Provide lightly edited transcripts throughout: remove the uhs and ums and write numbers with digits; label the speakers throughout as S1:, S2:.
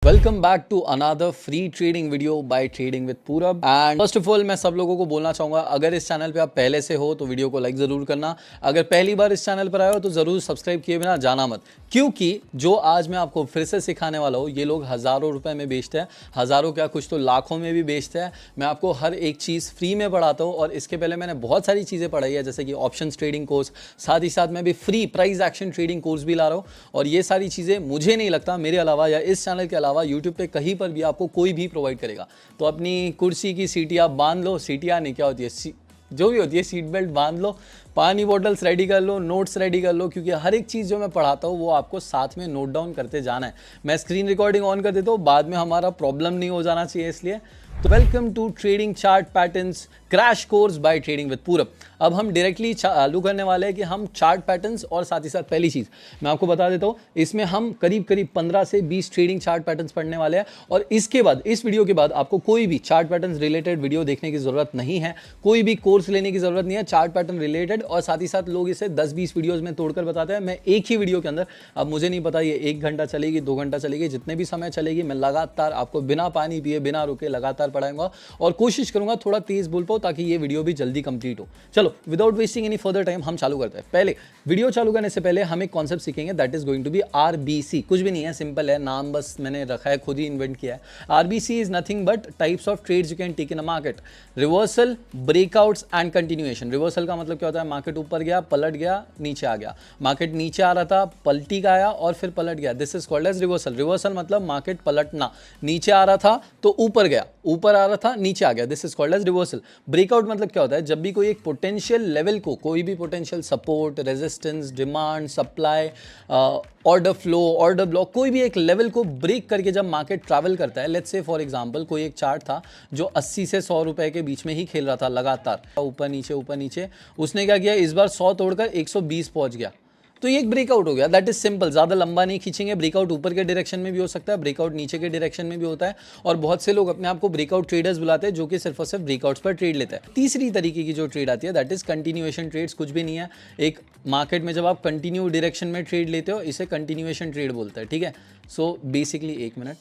S1: Welcome back to another free trading video by trading with Purab. And first of all मैं सब लोगों को बोलना चाहूँगा, अगर इस चैनल पे आप पहले से हो तो वीडियो को लाइक ज़रूर करना। अगर पहली बार इस चैनल पर आए हो तो ज़रूर सब्सक्राइब किए बिना जाना मत, क्योंकि जो आज मैं आपको फिर से सिखाने वाला हूँ ये लोग हज़ारों रुपए में बेचते हैं, हज़ारों क्या कुछ तो लाखों में भी बेचते हैं। मैं आपको हर एक चीज़ फ्री में पढ़ाता हूँ और इसके पहले मैंने बहुत सारी चीज़ें पढ़ाई है, जैसे कि ऑप्शंस ट्रेडिंग कोर्स, साथ ही साथ मैं भी free price action trading course भी ला रहा हूँ। और ये सारी चीज़ें मुझे नहीं लगता मेरे अलावा या इस चैनल के अलावा यूट्यूब पे कहीं पर भी आपको कोई भी प्रोवाइड करेगा। तो अपनी कुर्सी की सीटी आप बांध लो, सीटियाँ नहीं क्या होती है, जो भी होती है सीट बेल्ट बांध लो, पानी बॉटल्स रेडी कर लो, नोट्स रेडी कर लो, क्योंकि हर एक चीज़ जो मैं पढ़ाता हूँ वो आपको साथ में नोट डाउन करते जाना है। मैं स्क्रीन रिकॉर्डिंग ऑन कर देता हूँ, बाद में हमारा प्रॉब्लम नहीं हो जाना चाहिए इसलिए। तो welcome to trading chart patterns crash course by trading with Purab. अब हम डायरेक्टली चालू करने वाले हैं कि हम चार्ट पैटर्न्स और साथ ही साथ पहली चीज़ मैं आपको बता देता हूँ, इसमें हम करीब 15 से 20 ट्रेडिंग चार्ट पैटर्न्स पढ़ने वाले हैं। और इसके बाद इस वीडियो के बाद आपको कोई भी चार्ट पैटर्न्स रिलेटेड वीडियो देखने की ज़रूरत नहीं है, कोई भी कोर्स लेने की ज़रूरत नहीं है चार्ट पैटर्न रिलेटेड। और साथ ही साथ लोग इसे 10-20 वीडियोज़ में तोड़कर बताते हैं, मैं एक ही वीडियो के अंदर, अब मुझे नहीं पता ये 1 घंटा चलेगी 2 घंटा चलेगी, जितने भी समय चलेगी मैं लगातार आपको बिना पानी पिए बिना रुके लगातार पढ़ाऊंगा और कोशिश करूंगा थोड़ा तेज़ बोल पाऊँ ताकि ये वीडियो भी जल्दी कंप्लीट हो। चलो without wasting any further time हम चालू करते हैं। पहले वीडियो चालू करने से पहले हम एक कॉन्सेप्ट सीखेंगे, that is going to be RBC. कुछ भी नहीं है, सिंपल है, नाम बस मैंने रखा है, खुद ही इन्वेंट किया है। RBC is nothing but types of trades you can take in a market: reversal, breakouts and continuation. Reversal का मतलब क्या होता है, मार्केट ऊपर गया, पलट गया, नीचे आ गया, मार्केट नीचे आ रहा था, पलटी का आया और फिर पलट गया, this is called as reversal. Reversal मतलब मार्केट पलटना, नीचे आ रहा था तो ऊपर गया, ऊपर आ रहा था नीचे आ गया, this is called as reversal. Breakout मतलब क्या होता है, जब भी कोई एक पोटेंशियल लेवल को, कोई भी potential support, resistance, demand, supply, order flow, order block, कोई भी एक लेवल को ब्रेक करके जब मार्केट ट्रैवल करता है, लेट्स से फॉर एग्जांपल कोई एक चार्ट था जो 80 से 100 रुपए के बीच में ही खेल रहा था लगातार, ऊपर नीचे, उसने क्या किया, इस बार 100 तोड़कर 120 पहुंच गया, तो ये एक ब्रेकआउट हो गया। दैट इज सिंपल, ज़्यादा लंबा नहीं खींचेंगे। ब्रेकआउट ऊपर के डायरेक्शन में भी हो सकता है, ब्रेकआउट नीचे के डायरेक्शन में भी होता है, और बहुत से लोग अपने आप को ब्रेकआउट ट्रेडर्स बुलाते हैं जो कि सिर्फ और सिर्फ ब्रेकआउट्स पर ट्रेड लेते हैं। तीसरी तरीके की जो ट्रेड आती है दैट इज कंटिन्यूएशन ट्रेड्स। कुछ भी नहीं है, एक मार्केट में जब आप कंटिन्यू डायरेक्शन में ट्रेड लेते हो इसे कंटिन्यूएशन ट्रेड बोलते हैं, ठीक है। सो बेसिकली, एक मिनट,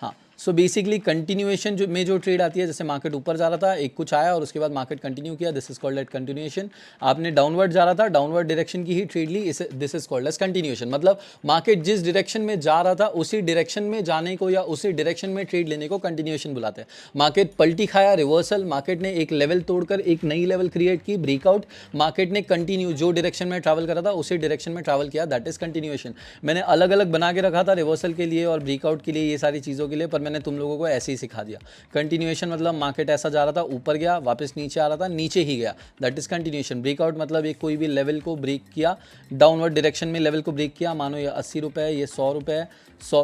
S1: हाँ, सो बेसिकली कंटिन्यूएशन में जो ट्रेड आती है, जैसे मार्केट ऊपर जा रहा था, एक कुछ आया और उसके बाद मार्केट कंटिन्यू किया, this is called eight continuation. आपने डाउनवर्ड जा रहा था, डाउनवर्ड डायरेक्शन की ही ट्रेड ली, इसे this is called as continuation. मतलब मार्केट जिस डायरेक्शन में जा रहा था उसी डायरेक्शन में जाने को या उसी डायरेक्शन में ट्रेड लेने को कंटिन्यूएशन बुलाते हैं। मार्केट पलटी खाया, रिवर्सल, मार्केट ने एक लेवल तोड़कर एक नई लेवल क्रिएट की, ब्रेकआउट, मार्केट ने कंटिन्यू जो डायरेक्शन में ट्रैवल करा था उसी डायरेक्शन में ट्रैवल किया, दैट इज कंटिन्यूएशन। मैंने अलग अलग बना के रखा था रिवर्सल के लिए और ब्रेकआउट के लिए, ये सारी चीज़ों के लिए, पर मैंने तुम लोगों को ऐसे ही सिखा दिया। कंटिन्यूएशन मतलब मार्केट ऐसा जा रहा था, ऊपर गया, वापस नीचे आ रहा था, नीचे ही गया, दैट इज कंटिन्यूएशन। ब्रेकआउट मतलब एक कोई भी लेवल को ब्रेक किया, डाउनवर्ड डायरेक्शन में लेवल को ब्रेक किया, मानो ये 80 रुपये, ये 100 रुपये,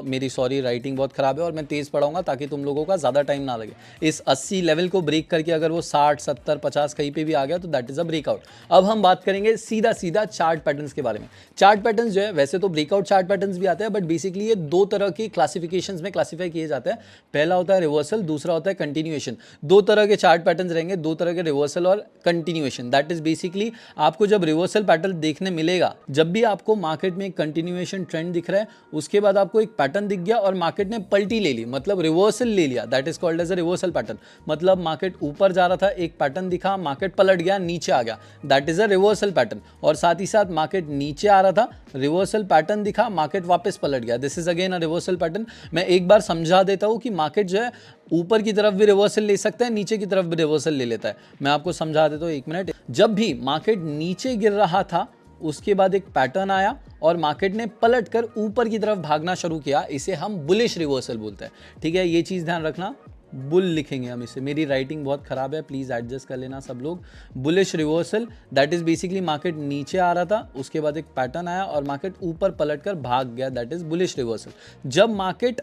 S1: मेरी सॉरी राइटिंग बहुत खराब है और मैं तेज़ पढ़ाऊंगा ताकि तुम लोगों का ज़्यादा टाइम ना लगे। इस 80 लेवल को ब्रेक करके अगर वो 60, 70, 50 कहीं पे भी आ गया तो दैट इज अ ब्रेकआउट। अब हम बात करेंगे सीधा चार्ट पैटर्न्स के बारे में। चार्ट पैटर्न्स जो है, वैसे तो ब्रेकआउट चार्ट पैटर्न्स भी आते हैं, बट बेसिकली ये 2 तरह की क्लासिफिकेशंस में क्लासीफाई किए जाते हैं। पहला होता है रिवर्सल, दूसरा होता है कंटिन्यूएशन। 2 तरह के चार्ट पैटर्न्स रहेंगे, 2 तरह के, रिवर्सल और कंटिन्यूएशन। दैट इज बेसिकली आपको जब रिवर्सल पैटर्न देखने मिलेगा, जब भी आपको मार्केट में कंटिन्यूएशन ट्रेंड दिख रहा है, उसके बाद आपको एक पैटर्न दिख गया और मार्केट ने पलटी ले ली, मतलब रिवर्सल ले लिया, that is called as a reversal pattern. मतलब मार्केट ऊपर जा रहा था, एक पैटर्न दिखा, मार्केट पलट गया, नीचे आ गया, that is a reversal pattern. और साथ ही साथ मार्केट नीचे आ रहा था, रिवर्सल पैटर्न दिखा, मार्केट वापस पलट गया, this is again a reversal pattern. मैं एक बार समझा देता हूं कि मार्केट जो है ऊपर की तरफ भी रिवर्सल ले सकता है, नीचे की तरफ भी रिवर्सल ले लेता है। मैं आपको समझा देता हूं, एक मिनट। जब भी मार्केट नीचे गिर रहा था उसके बाद एक पैटर्न आया और मार्केट ने पलटकर ऊपर की तरफ भागना शुरू किया, इसे हम बुलिश रिवर्सल बोलते हैं, ठीक है। ये चीज़ ध्यान रखना, बुल लिखेंगे हम इसे, मेरी राइटिंग बहुत ख़राब है, प्लीज़ एडजस्ट कर लेना सब लोग। Bullish reversal that is basically market नीचे आ रहा था, उसके बाद एक पैटर्न आया और मार्केट ऊपर पलटकर भाग गया, दैट इज़ बुलिश रिवर्सल। जब मार्केट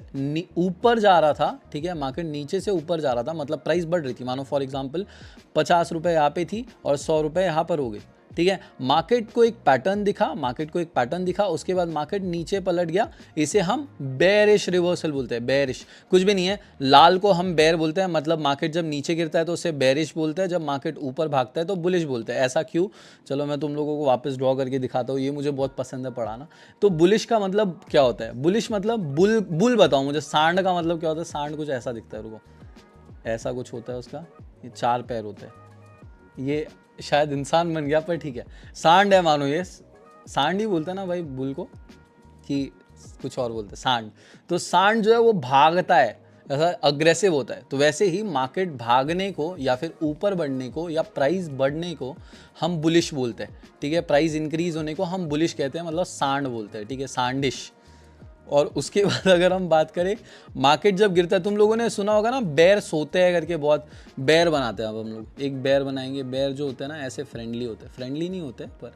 S1: ऊपर जा रहा था, ठीक है, मार्केट नीचे से ऊपर जा रहा था, मतलब प्राइस बढ़ रही थी, मानो फॉर एग्जाम्पल 50 रुपये यहाँ पे थी और 100 रुपये यहाँ पर हो गए, ठीक है। मार्केट को एक पैटर्न दिखा, उसके बाद मार्केट नीचे पलट गया, इसे हम बेयरिश रिवर्सल बोलते हैं। बेयरिश कुछ भी नहीं है, लाल को हम बेयर बोलते हैं, मतलब मार्केट जब नीचे गिरता है तो उसे बेयरिश बोलते हैं, जब मार्केट ऊपर भागता है तो बुलिश बोलते हैं। ऐसा क्यों, चलो मैं तुम लोगों को वापस ड्रॉ करके दिखाता हूँ, ये मुझे बहुत पसंद है पढ़ाना। तो बुलिश का मतलब क्या होता है, बुलिश मतलब बुल बताओ मुझे। सांड का मतलब क्या होता है, सांड कुछ ऐसा दिखता है, रुको, ऐसा कुछ होता है उसका, ये 4 पैर होते हैं, ये शायद इंसान बन गया पर ठीक है, सांड है मानो, ये सांड ही बोलते हैं ना भाई बुल को, कि कुछ और बोलते हैं सांड। तो सांड जो है वो भागता है, ऐसा अग्रेसिव होता है। तो वैसे ही मार्केट भागने को या फिर ऊपर बढ़ने को या प्राइस बढ़ने को हम बुलिश बोलते हैं, ठीक है। प्राइस इंक्रीज होने को हम बुलिश कहते हैं, मतलब सांड बोलते हैं, ठीक है, सांडिश। और उसके बाद अगर हम बात करें, मार्केट जब गिरता है, तुम लोगों ने सुना होगा ना बेर सोते हैं करके, बहुत बेर बनाते हैं। अब हम लोग एक बेर बनाएंगे, बेर जो होते हैं ना ऐसे फ्रेंडली होते हैं, फ्रेंडली नहीं होते पर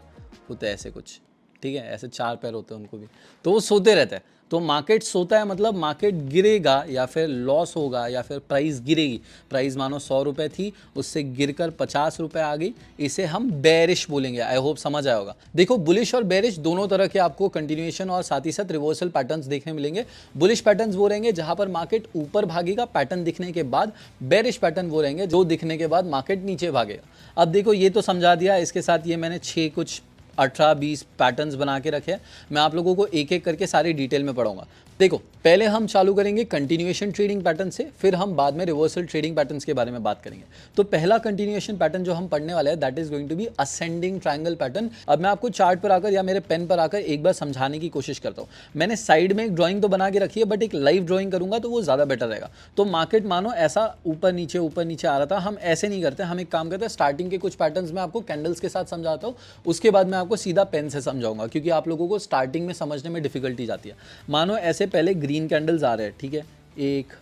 S1: होते हैं ऐसे कुछ, ठीक है, ऐसे 4 पैर होते हैं उनको भी, तो वो सोते रहते हैं। तो मार्केट सोता है मतलब मार्केट गिरेगा या फिर लॉस होगा या फिर प्राइस गिरेगी। प्राइस मानो 100 रुपये थी, उससे गिरकर 50 रुपये आ गई, इसे हम बेरिश बोलेंगे। आई होप समझ आया होगा। देखो बुलिश और बेरिश दोनों तरह के आपको कंटिन्यूएशन और साथ ही साथ रिवर्सल पैटर्न्स देखने मिलेंगे। बुलिश पैटर्न्स वो रहेंगे जहां पर मार्केट ऊपर भागेगा पैटर्न दिखने के बाद, बेरिश पैटर्न वो रहेंगे जो दिखने के बाद मार्केट नीचे भागेगा। अब देखो ये तो समझा दिया, इसके साथ ये मैंने 6 कुछ 18-20 पैटर्न्स बना के रखे हैं। मैं आप लोगों को एक एक करके सारी डिटेल में पढ़ाऊंगा। देखो पहले हम चालू करेंगे कंटिन्यूएशन ट्रेडिंग पैटर्न से, फिर हम बाद में रिवर्सल ट्रेडिंग पैटर्न्स के बारे में बात करेंगे। तो पहला कंटिन्यूएशन पैटर्न जो हम पढ़ने वाले हैं that is going to be ascending triangle pattern. अब मैं आपको चार्ट पर आकर या मेरे पेन पर आकर एक बार समझाने की कोशिश करता हूँ। मैंने साइड में एक ड्राइंग तो बना के रखी है, बट एक लाइव ड्राइंग करूंगा तो वो ज़्यादा बेटर रहेगा। तो मार्केट मानो ऐसा ऊपर नीचे आ रहा था, हम ऐसे नहीं करते, हम एक काम करते हैं, स्टार्टिंग के कुछ पैटर्न्स में आपको कैंडल्स के साथ समझाता हूँ, उसके बाद मैं आपको सीधा पेन से समझाऊंगा, क्योंकि आप लोगों को स्टार्टिंग में समझने में डिफिकल्टी जाती है। मानो ऐसे पहले ग्रीन कैंडल्स आ रहे हैं, ठीक है, 1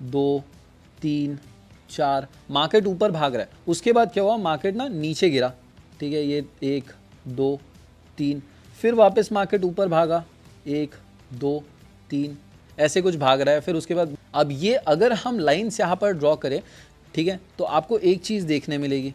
S1: 2 3 4, मार्केट ऊपर भाग रहा है। उसके बाद क्या हुआ, मार्केट ना नीचे गिरा, ठीक है, ये 1 2 3, फिर वापस मार्केट ऊपर भागा, 1 2 3, ऐसे कुछ भाग रहा है। फिर उसके बाद अब ये अगर हम लाइन्स यहाँ पर ड्रॉ करें, ठीक है, तो आपको एक चीज़ देखने मिलेगी,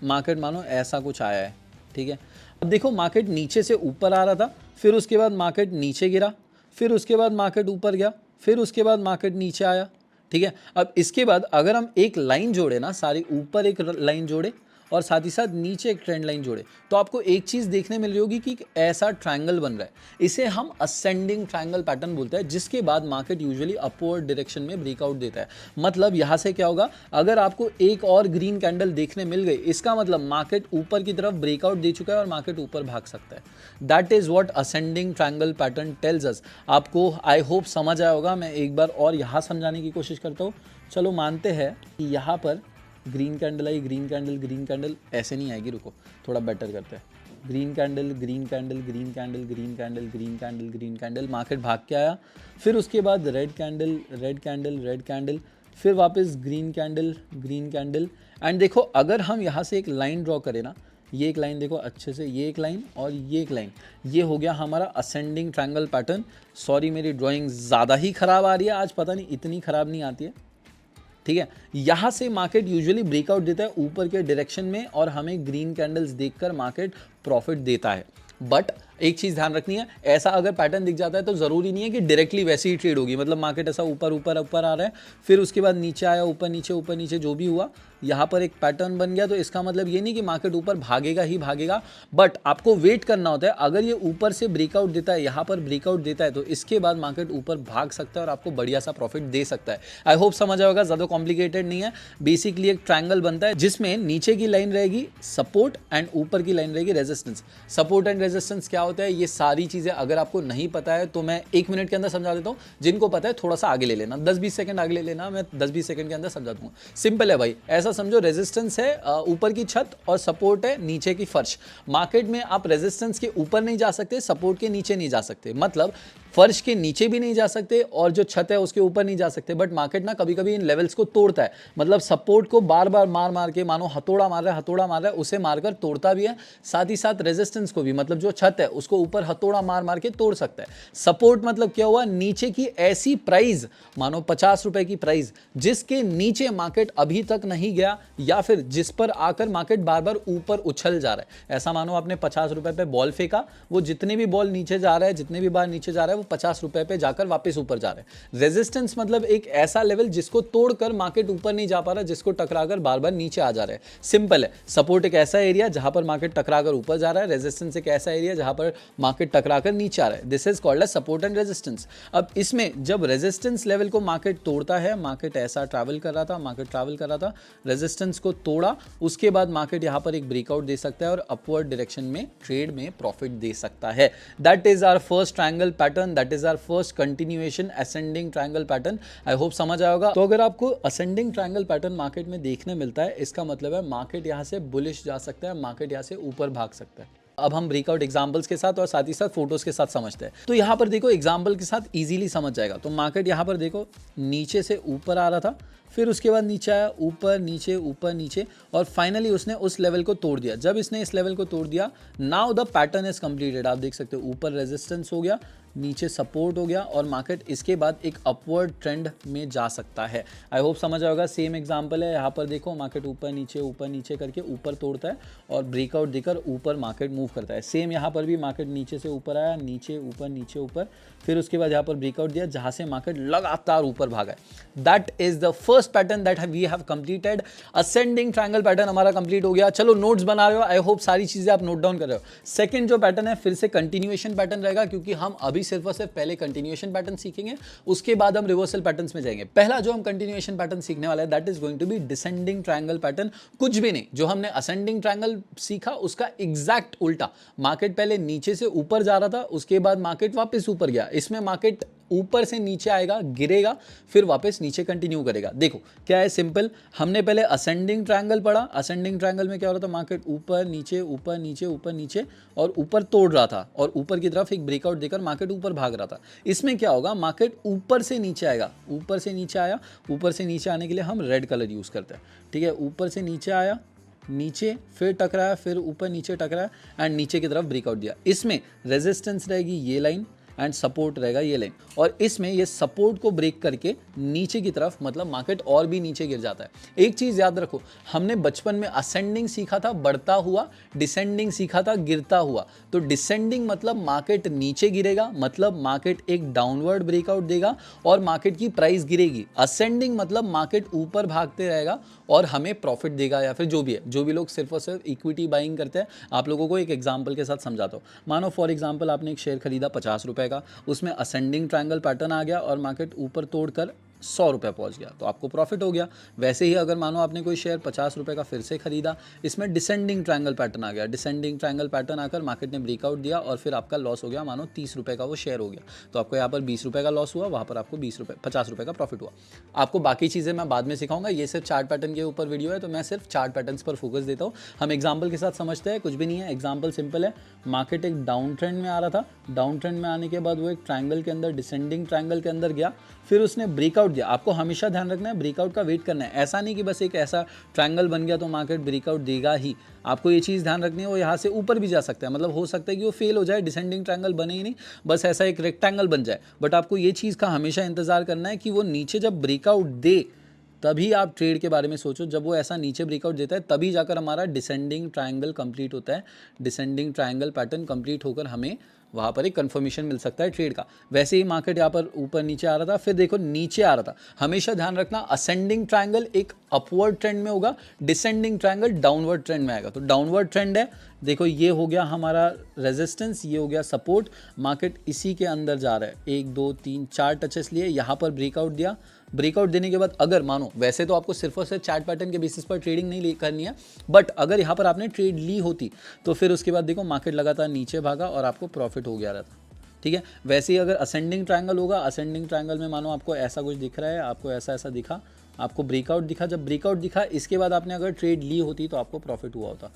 S1: मार्केट मानो ऐसा कुछ आया है, ठीक है। अब देखो मार्केट नीचे से ऊपर आ रहा था, फिर उसके बाद मार्केट नीचे गिरा, फिर उसके बाद मार्केट ऊपर गया, फिर उसके बाद मार्केट नीचे आया, ठीक है। अब इसके बाद अगर हम एक लाइन जोड़े ना, सारी ऊपर एक लाइन जोड़े और साथ ही साथ नीचे एक ट्रेंड लाइन जोड़े, तो आपको एक चीज़ देखने मिल रही होगी कि ऐसा ट्रायंगल बन रहा है। इसे हम असेंडिंग ट्रायंगल पैटर्न बोलते हैं, जिसके बाद मार्केट यूजुअली अपवर्ड डायरेक्शन में ब्रेकआउट देता है। मतलब यहाँ से क्या होगा, अगर आपको एक और ग्रीन कैंडल देखने मिल गई, इसका मतलब मार्केट ऊपर की तरफ ब्रेकआउट दे चुका है और मार्केट ऊपर भाग सकता है। That is what ascending triangle pattern tells us. आपको आई होप समझ आया होगा। मैं एक बार और यहाँ समझाने की कोशिश करता हूँ। चलो मानते हैं कि यहाँ पर ग्रीन कैंडल आई, ग्रीन कैंडल ऐसे नहीं आएगी, रुको थोड़ा बेटर करते हैं। ग्रीन कैंडल, मार्केट भाग के आया, फिर उसके बाद रेड कैंडल, फिर वापस ग्रीन कैंडल। एंड देखो अगर हम यहाँ से एक लाइन ड्रॉ करें ना, ये एक लाइन देखो अच्छे से, ये एक लाइन और ये एक लाइन, ये हो गया हमारा असेंडिंग ट्रायंगल पैटर्न। सॉरी मेरी ड्राइंग ज़्यादा ही ख़राब आ रही है आज, पता नहीं इतनी ख़राब नहीं आती है, ठीक है। यहाँ से मार्केट यूजुअली ब्रेकआउट देता है ऊपर के डायरेक्शन में और हमें ग्रीन कैंडल्स देखकर मार्केट प्रॉफिट देता है। बट एक चीज़ ध्यान रखनी है, ऐसा अगर पैटर्न दिख जाता है तो ज़रूरी नहीं है कि डायरेक्टली वैसी ही ट्रेड होगी। मतलब मार्केट ऐसा ऊपर आ रहा है, फिर उसके बाद नीचे आया, ऊपर नीचे जो भी हुआ, यहाँ पर एक पैटर्न बन गया, तो इसका मतलब ये नहीं कि मार्केट ऊपर भागेगा ही भागेगा, बट आपको वेट करना होता है। अगर ये ऊपर से ब्रेकआउट देता है, यहाँ पर ब्रेकआउट देता है, तो इसके बाद मार्केट ऊपर भाग सकता है और आपको बढ़िया सा प्रॉफिट दे सकता है। आई होप समझ आएगा, ज़्यादा कॉम्प्लिकेटेड नहीं है। बेसिकली एक ट्रायंगल बनता है जिसमें नीचे की लाइन रहेगी सपोर्ट एंड ऊपर की लाइन रहेगी रेजिस्टेंस। सपोर्ट एंड रेजिस्टेंस क्या होता है, ये सारी चीज़ें अगर आपको नहीं पता है तो मैं 1 मिनट के अंदर समझा देता हूँ। जिनको पता है थोड़ा सा आगे ले लेना, 10-20 सेकंड आगे ले लेना, मैं 10-20 सेकंड के अंदर समझा दूंगा। सिंपल है भाई, ऐसा समझो रेजिस्टेंस है ऊपर की छत और सपोर्ट है नीचे की फर्श। मार्केट में आप रेजिस्टेंस के ऊपर नहीं जा सकते, सपोर्ट के नीचे नहीं जा सकते, मतलब फर्श के नीचे भी नहीं जा सकते और जो छत है उसके ऊपर नहीं जा सकते। बट मार्केट ना कभी कभी इन लेवल्स को तोड़ता है, मतलब सपोर्ट को बार बार मार के, मानो हथौड़ा मार रहा है, उसे मारकर तोड़ता भी है। साथ ही साथ रेजिस्टेंस को भी, मतलब जो छत है उसको ऊपर हथौड़ा मार मार के तोड़ सकता है। सपोर्ट मतलब क्या हुआ, नीचे की ऐसी प्राइस, मानो 50 रुपए की प्राइस जिसके नीचे मार्केट अभी तक नहीं गया, या फिर जिस पर आकर मार्केट बार बार ऊपर उछल जा रहा है। ऐसा मानो आपने 50 रुपए पे बॉल फेंका, वो जितने भी बॉल नीचे जा रहा है, जितने भी बार नीचे जा रहा है, वो 50 रुपए पे जाकर वापस ऊपर जा रहा है। रेजिस्टेंस मतलब एक ऐसा लेवल जिसको तोड़कर मार्केट ऊपर नहीं जा पा रहा, जिसको टकराकर बार बार नीचे आ जा रहा है। सिंपल है, सपोर्ट एक ऐसा एरिया जहां पर मार्केट टकराकर ऊपर जा रहा है, रेजिस्टेंस एक ऐसा एरिया जहां पर मार्केट टकराकर नीचे आ रहा है। This is called as support and resistance. अब इसमें जब रेजिस्टेंस लेवल को मार्केट तोड़ता है, मार्केट ऐसा ट्रैवल कर रहा था, रेजिस्टेंस को तोड़ा, उसके बाद मार्केट यहां पर एक ब्रेकआउट दे सकता है और अपवर्ड डायरेक्शन में ट्रेड में प्रॉफिट दे सकता है। That is our first triangle pattern, that is our first continuation ascending triangle pattern. I hope समझ आया होगा। तो अगर आपको असेंडिंग ट्रायंगल पैटर्न मार्केट में देखने मिलता है, इसका मतलब है मार्केट यहां से बुलिश जा सकता है, मार्केट यहां से ऊपर भाग सकता है। अब हम ब्रेकआउट एग्जांपल्स के साथ और साथ ही साथ फोटोज के साथ समझते हैं। तो यहाँ पर देखो एग्जांपल के साथ इजीली समझ जाएगा। तो मार्केट यहाँ पर देखो नीचे से ऊपर आ रहा था, फिर उसके बाद नीचे आया, ऊपर नीचे और फाइनली उसने उस लेवल को तोड़ दिया। जब इसने इस लेवल को तोड़ दिया, now the pattern is completed. आप देख सकते हो ऊपर रेजिस्टेंस हो गया, नीचे सपोर्ट हो गया और मार्केट इसके बाद एक अपवर्ड ट्रेंड में जा सकता है। आई होप समझ आएगा। सेम एग्जांपल है, यहाँ पर देखो मार्केट ऊपर नीचे करके ऊपर तोड़ता है और ब्रेकआउट देकर ऊपर मार्केट मूव करता है। सेम यहाँ पर भी मार्केट नीचे से ऊपर आया, नीचे ऊपर, फिर उसके बाद यहाँ पर ब्रेकआउट दिया जहाँ से मार्केट लगातार ऊपर भागा है। That is the first pattern that we have completed. Ascending triangle pattern हमारा कंप्लीट हो गया। चलो नोट्स बना रहे हो, आई होप सारी चीजें आप नोट डाउन कर रहे हो। सेकंड जो पैटर्न है फिर से कंटिन्यूएशन पैटर्न रहेगा, क्योंकि हम अभी सिर्फ और सिर्फ पहले कंटिन्यूएशन पैटर्न सीखेंगे, उसके बाद हम रिवर्सल पैटर्न्स में जाएंगे। पहला जो हम कंटिन्यूएशन पैटर्न सीखने वाले हैं that is going to be descending triangle pattern. कुछ भी नहीं, जो हमने असेंडिंग ट्रायंगल सीखा उसका एग्जैक्ट उल्टा। मार्केट पहले नीचे से ऊपर जा रहा था, उसके बाद मार्केट वापस ऊपर गया। इसमें मार्केट ऊपर से नीचे आएगा, गिरेगा, फिर वापस नीचे कंटिन्यू करेगा। देखो क्या है, सिंपल। हमने पहले असेंडिंग ट्रायंगल पढ़ा। असेंडिंग ट्रायंगल में क्या हो रहा था, मार्केट ऊपर नीचे और ऊपर तोड़ रहा था और ऊपर की तरफ एक ब्रेकआउट देकर मार्केट ऊपर भाग रहा था। इसमें क्या होगा, मार्केट ऊपर से नीचे आएगा, ऊपर से नीचे आया। ऊपर से नीचे आने के लिए हम रेड कलर यूज करते हैं, ठीक है। ऊपर से नीचे आया, नीचे फिर टकराया, फिर ऊपर नीचे टकराया एंड नीचे की तरफ ब्रेकआउट दिया। इसमें रेजिस्टेंस रहेगी ये लाइन एंड सपोर्ट रहेगा ये लाइन, और इसमें ये सपोर्ट को ब्रेक करके नीचे की तरफ, मतलब मार्केट और भी नीचे गिर जाता है। एक चीज याद रखो, हमने बचपन में असेंडिंग सीखा था बढ़ता हुआ, डिसेंडिंग सीखा था गिरता हुआ। तो डिसेंडिंग मतलब मार्केट नीचे गिरेगा, मतलब मार्केट एक डाउनवर्ड ब्रेकआउट देगा और मार्केट की प्राइस गिरेगी। असेंडिंग मतलब मार्केट ऊपर भागते रहेगा और हमें प्रॉफिट देगा, या फिर जो भी है। जो भी लोग सिर्फ और सिर्फ इक्विटी बाइंग करते हैं, आप लोगों को एक एग्जांपल के साथ समझाता हूँ। मानो फॉर एग्जांपल आपने एक शेयर खरीदा 50 रुपए का, उसमें असेंडिंग ट्रायंगल पैटर्न आ गया और मार्केट ऊपर तोड़कर 100 रुपये पहुंच गया, तो आपको प्रॉफिट हो गया। वैसे ही अगर मानो आपने कोई शेयर 50 रुपये का फिर से खरीदा, इसमें डिसेंडिंग ट्रायंगल पैटर्न आ गया, डिसेंडिंग ट्रायंगल पैटर्न आकर मार्केट ने ब्रेकआउट दिया और फिर आपका लॉस हो गया, मानो 30 रुपये का वो शेयर हो गया। तो आपको यहाँ पर 20 रुपये का लॉस हुआ, वहाँ पर आपको 50 रुपये का प्रॉफिट हुआ। आपको बाकी चीज़ें मैं बाद में सिखाऊंगा, ये सिर्फ चार्ट पैटर्न के ऊपर वीडियो है, तो मैं सिर्फ चार्ट पैटर्न्स पर फोकस देता हूँ। हम एग्जाम्पल के साथ समझते हैं, कुछ भी नहीं है। एग्जाम्पल सिंपल है, मार्केट एक डाउन ट्रेंड में आ रहा था, डाउन ट्रेंड में आने के बाद वो एक ट्रायंगल के अंदर, डिसेंडिंग ट्रायंगल के अंदर गया, फिर उसने ब्रेकआउट दिया। आपको हमेशा ध्यान रखना है, ब्रेकआउट का वेट करना है। ऐसा नहीं कि बस एक ऐसा ट्रायंगल बन गया तो मार्केट ब्रेकआउट देगा ही। आपको ये चीज़ ध्यान रखनी है, वो यहाँ से ऊपर भी जा सकता है, मतलब हो सकता है कि वो फेल हो जाए, डिसेंडिंग ट्रायंगल बने ही नहीं, बस ऐसा एक रेक्टेंगल बन जाए। बट आपको ये चीज़ का हमेशा इंतजार करना है कि वो नीचे जब ब्रेकआउट दे तभी आप ट्रेड के बारे में सोचो। जब वो ऐसा नीचे ब्रेकआउट देता है तभी जाकर हमारा डिसेंडिंग ट्रायंगल कंप्लीट होता है। डिसेंडिंग ट्रायंगल पैटर्न कंप्लीट होकर हमें वहाँ पर एक कंफर्मेशन मिल सकता है ट्रेड का। वैसे ही मार्केट यहाँ पर ऊपर नीचे आ रहा था, फिर देखो नीचे आ रहा था। हमेशा ध्यान रखना, असेंडिंग ट्रायंगल एक अपवर्ड ट्रेंड में होगा, डिसेंडिंग ट्रायंगल डाउनवर्ड ट्रेंड में आएगा। तो डाउनवर्ड ट्रेंड है, देखो ये हो गया हमारा रेजिस्टेंस, ये हो गया सपोर्ट, मार्केट इसी के अंदर जा रहा है। 1 2 3 4 टचेस लिए, यहाँ पर ब्रेकआउट दिया। ब्रेकआउट देने के बाद अगर मानो, वैसे तो आपको सिर्फ और सिर्फ चार्ट पैटर्न के बेसिस पर ट्रेडिंग नहीं करनी है, बट अगर यहाँ पर आपने ट्रेड ली होती तो फिर उसके बाद देखो मार्केट लगातार नीचे भागा और आपको प्रॉफिट हो गया रहता, ठीक है। वैसे ही अगर असेंडिंग ट्रायंगल होगा, असेंडिंग ट्रायंगल में मानो आपको ऐसा कुछ दिख रहा है, आपको ऐसा दिखा, आपको ब्रेकआउट दिखा, जब ब्रेकआउट दिखा इसके बाद आपने अगर ट्रेड ली होती तो आपको प्रॉफिट हुआ होता,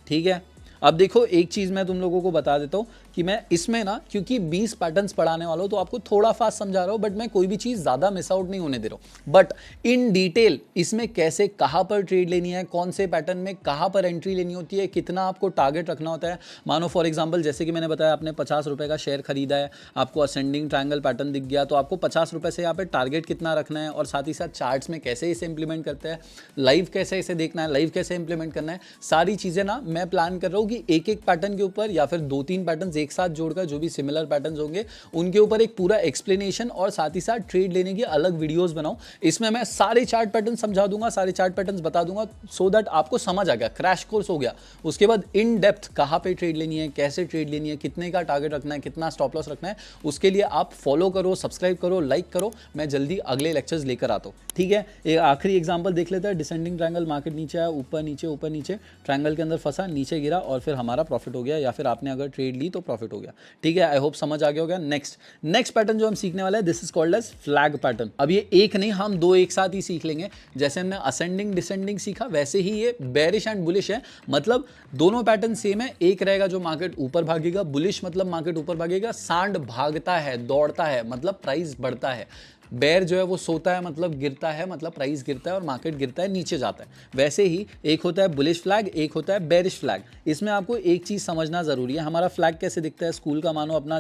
S1: ठीक है। अब देखो एक चीज़ मैं तुम लोगों को बता देता हूँ कि मैं इसमें ना, क्योंकि 20 पैटर्न्स पढ़ाने वाला हूँ तो आपको थोड़ा फास्ट समझा रहा हूँ, बट मैं कोई भी चीज़ ज़्यादा मिस आउट नहीं होने दे रहा हूँ। बट इन डिटेल इसमें कैसे कहाँ पर ट्रेड लेनी है, कौन से पैटर्न में कहाँ पर एंट्री लेनी होती है, कितना आपको टारगेट रखना होता है। मानो फॉर एग्जाम्पल जैसे कि मैंने बताया, आपने 50 रुपये का शेयर खरीदा है, आपको असेंडिंग ट्रायंगल पैटर्न दिख गया, तो आपको 50 रुपये से यहाँ पे टारगेट कितना रखना है, और साथ ही साथ चार्ट्स में कैसे इसे इंप्लीमेंट करते हैं, लाइव कैसे इसे देखना है, लाइव कैसे इंप्लीमेंट करना है, सारी चीज़ें ना मैं प्लान कर रहा हूँ कि एक एक पैटर्न के ऊपर या फिर 2-3 पैटर्न एक साथ जोड़कर जो भी सिमिलर पैटर्न्स होंगे उनके ऊपर एक पूरा एक्सप्लेनेशन और साथ ही साथ ट्रेड लेने की अलग वीडियोस बनाऊं। इसमें मैं सारे चार्ट पैटर्न समझा दूंगा, सारे चार्ट पैटर्न्स बता दूंगा, सो दैट आपको समझ आ गया, क्रैश कोर्स हो गया। उसके बाद इन डेप्थ कहाँ पे ट्रेड लेनी है, कैसे ट्रेड लेनी है, कितने का टारगेट रखना है, कितना स्टॉप लॉस रखना है, उसके लिए आप फॉलो करो, सब्सक्राइब करो, लाइक करो। मैं जल्दी अगले लेक्चर्स लेकर आता हूँ, ठीक है। एक आखिरी एग्जाम्पल देख लेते हैं। डिसेंडिंग ट्रायंगल, मार्केट नीचे आया, ऊपर नीचे ट्रायंगल के अंदर फंसा, नीचे गिरा और फिर हमारा प्रॉफिट हो गया, या फिर आपने अगर ट्रेड ली तो प्रॉफिट हो गया, ठीक है। आई होप समझ आ गया होगा। नेक्स्ट पैटर्न जो हम सीखने वाले हैं, this is called as flag pattern. अब ये एक नहीं, हम दो एक साथ ही सीख लेंगे। जैसे हमने असेंडिंग डिसेंडिंग सीखा, वैसे ही ये बेरिश एंड बुलिश है, मतलब दोनों पैटर्न सेम है। एक रहेगा जो मार्केट ऊपर भागेगा, बुलिश मतलब मार्केट ऊपर भागेगा, सांड भागता है, दौड़ता है, मतलब प्राइस बढ़ता है। बेयर जो है वो सोता है, मतलब गिरता है, मतलब प्राइस गिरता है और मार्केट गिरता है, नीचे जाता है। वैसे ही एक होता है बुलिश फ्लैग, एक होता है बेरिश फ्लैग। इसमें आपको एक चीज़ समझना ज़रूरी है। हमारा फ्लैग कैसे दिखता है, स्कूल का मानो अपना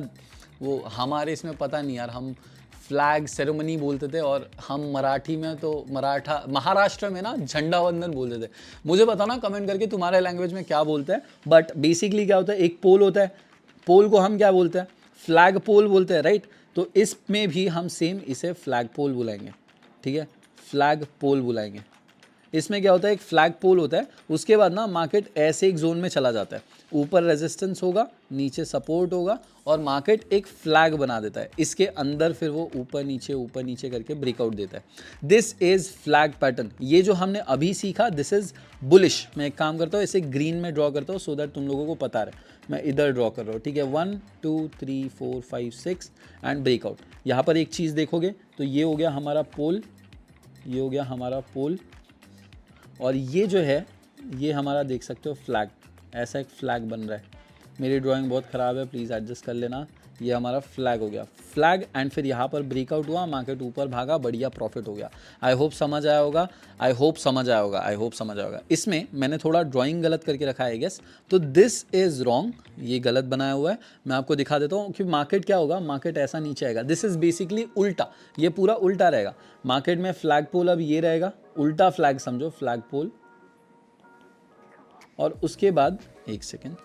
S1: वो, हमारे इसमें पता नहीं यार, हम फ्लैग सेरेमनी बोलते थे, और हम मराठी में तो महाराष्ट्र में ना झंडा वंदन बोलते थे। मुझे बताना कमेंट करके तुम्हारे लैंग्वेज में क्या बोलते हैं। बट बेसिकली क्या होता है, एक पोल होता है, पोल को हम क्या बोलते हैं, फ्लैग पोल बोलते हैं, राइट। तो इसमें भी हम सेम इसे फ्लैग पोल बुलाएंगे, ठीक है, फ्लैग पोल बुलाएंगे। इसमें क्या होता है, एक फ्लैग पोल होता है, उसके बाद ना मार्केट ऐसे एक जोन में चला जाता है, ऊपर रेजिस्टेंस होगा, नीचे सपोर्ट होगा, और मार्केट एक फ्लैग बना देता है। इसके अंदर फिर वो ऊपर नीचे करके ब्रेकआउट देता है। This is flag pattern. ये जो हमने अभी सीखा, दिस इज बुलिश। मैं एक काम करता हूँ, इसे ग्रीन में ड्रॉ करता हूँ सो दैट तुम लोगों को पता रहे। मैं इधर ड्रॉ कर रहा हूँ, ठीक है। 1 2 3 4 5 6 एंड ब्रेकआउट। यहाँ पर एक चीज़ देखोगे तो ये हो गया हमारा पोल, ये हो गया हमारा पोल, और ये जो है ये हमारा देख सकते हो फ्लैग, ऐसा एक फ्लैग बन रहा है। मेरी ड्राइंग बहुत ख़राब है, प्लीज़ एडजस्ट कर लेना। ये हमारा फ्लैग हो गया, फ्लैग, एंड फिर यहाँ पर ब्रेकआउट हुआ, मार्केट ऊपर भागा, बढ़िया प्रॉफिट हो गया। आई होप समझ आया होगा, आई होप समझ आया होगा। इसमें मैंने थोड़ा ड्राइंग गलत करके रखा है गेस, तो दिस इज़ रॉन्ग, ये गलत बनाया हुआ है। मैं आपको दिखा देता हूँ कि मार्केट क्या होगा, मार्केट ऐसा नीचे आएगा। दिस इज़ बेसिकली उल्टा, ये पूरा उल्टा रहेगा। मार्केट में फ्लैग पोल अब ये रहेगा, उल्टा फ्लैग समझो, फ्लैग पोल, और उसके बाद एक सेकेंड,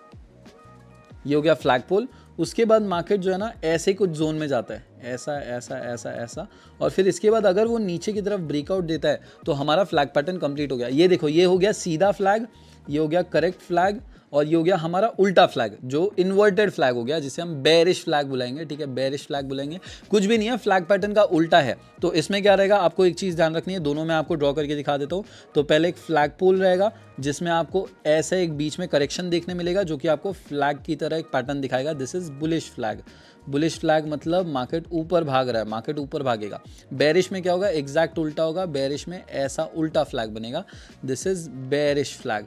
S1: ये हो गया फ्लैग पोल। उसके बाद मार्केट जो है ना ऐसे कुछ जोन में जाता है, ऐसा ऐसा ऐसा ऐसा, और फिर इसके बाद अगर वो नीचे की तरफ ब्रेकआउट देता है तो हमारा फ्लैग पैटर्न कंप्लीट हो गया। ये देखो, ये हो गया सीधा फ्लैग, ये हो गया करेक्ट फ्लैग, और ये हो गया हमारा उल्टा फ्लैग, जो इन्वर्टेड फ्लैग हो गया, जिसे हम बेरिश फ्लैग बुलाएंगे, ठीक है, बेरिश फ्लैग बुलाएंगे। कुछ भी नहीं है, फ्लैग पैटर्न का उल्टा है। तो इसमें क्या रहेगा, आपको एक चीज़ ध्यान रखनी है, दोनों में आपको ड्रॉ करके दिखा देता हूँ। तो पहले एक फ्लैग पोल रहेगा, जिसमें आपको ऐसा एक बीच में करेक्शन देखने मिलेगा, जो कि आपको फ्लैग की तरह एक पैटर्न दिखाएगा। This is bullish flag. Bullish flag मतलब मार्केट ऊपर भाग रहा है, मार्केट ऊपर भागेगा। बेरिश में क्या होगा, एग्जैक्ट उल्टा होगा, बेरिश में ऐसा उल्टा फ्लैग बनेगा। दिस इज बेरिश फ्लैग,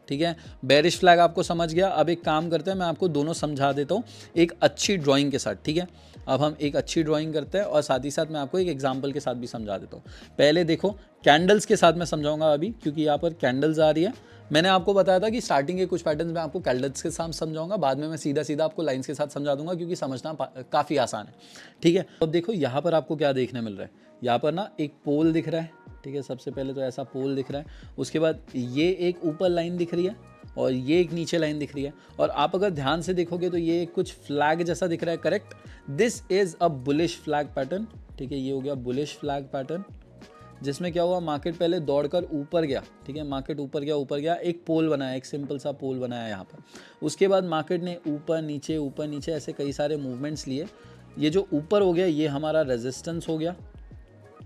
S1: ठीक है। बेरिश फ्लैग आपको समझ गया। अब एक काम करते हैं, मैं आपको दोनों समझा देता हूँ एक अच्छी ड्राइंग के साथ, ठीक है। अब हम एक अच्छी ड्राइंग करते हैं, और साथ ही साथ मैं आपको एक एग्जांपल के साथ भी समझा देता हूँ। पहले देखो, कैंडल्स के साथ मैं समझाऊंगा अभी, क्योंकि यहाँ पर कैंडल्स आ रही है। मैंने आपको बताया था कि स्टार्टिंग के कुछ पैटर्न्स में आपको कैंडल्स के साथ समझाऊंगा, बाद में मैं सीधा आपको लाइन्स के साथ समझा दूंगा, क्योंकि समझना काफ़ी आसान है, ठीक है। अब देखो यहाँ पर आपको क्या देखने मिल रहा है, यहाँ पर ना एक पोल दिख रहा है, ठीक है। सबसे पहले तो ऐसा पोल दिख रहा है, उसके बाद ये एक ऊपर लाइन दिख रही है, और ये एक नीचे लाइन दिख रही है, और आप अगर ध्यान से देखोगे तो ये कुछ फ्लैग जैसा दिख रहा है, correct. This is a bullish flag pattern, ठीक है। ये हो गया बुलिश फ्लैग पैटर्न, जिसमें क्या हुआ, मार्केट पहले दौड़कर ऊपर गया, ठीक है। मार्केट ऊपर गया, एक पोल बनाया, एक सिंपल सा पोल बनाया यहाँ पर। उसके बाद मार्केट ने ऊपर नीचे ऐसे कई सारे मूवमेंट्स लिए। ये जो ऊपर हो गया ये हमारा रेजिस्टेंस हो गया,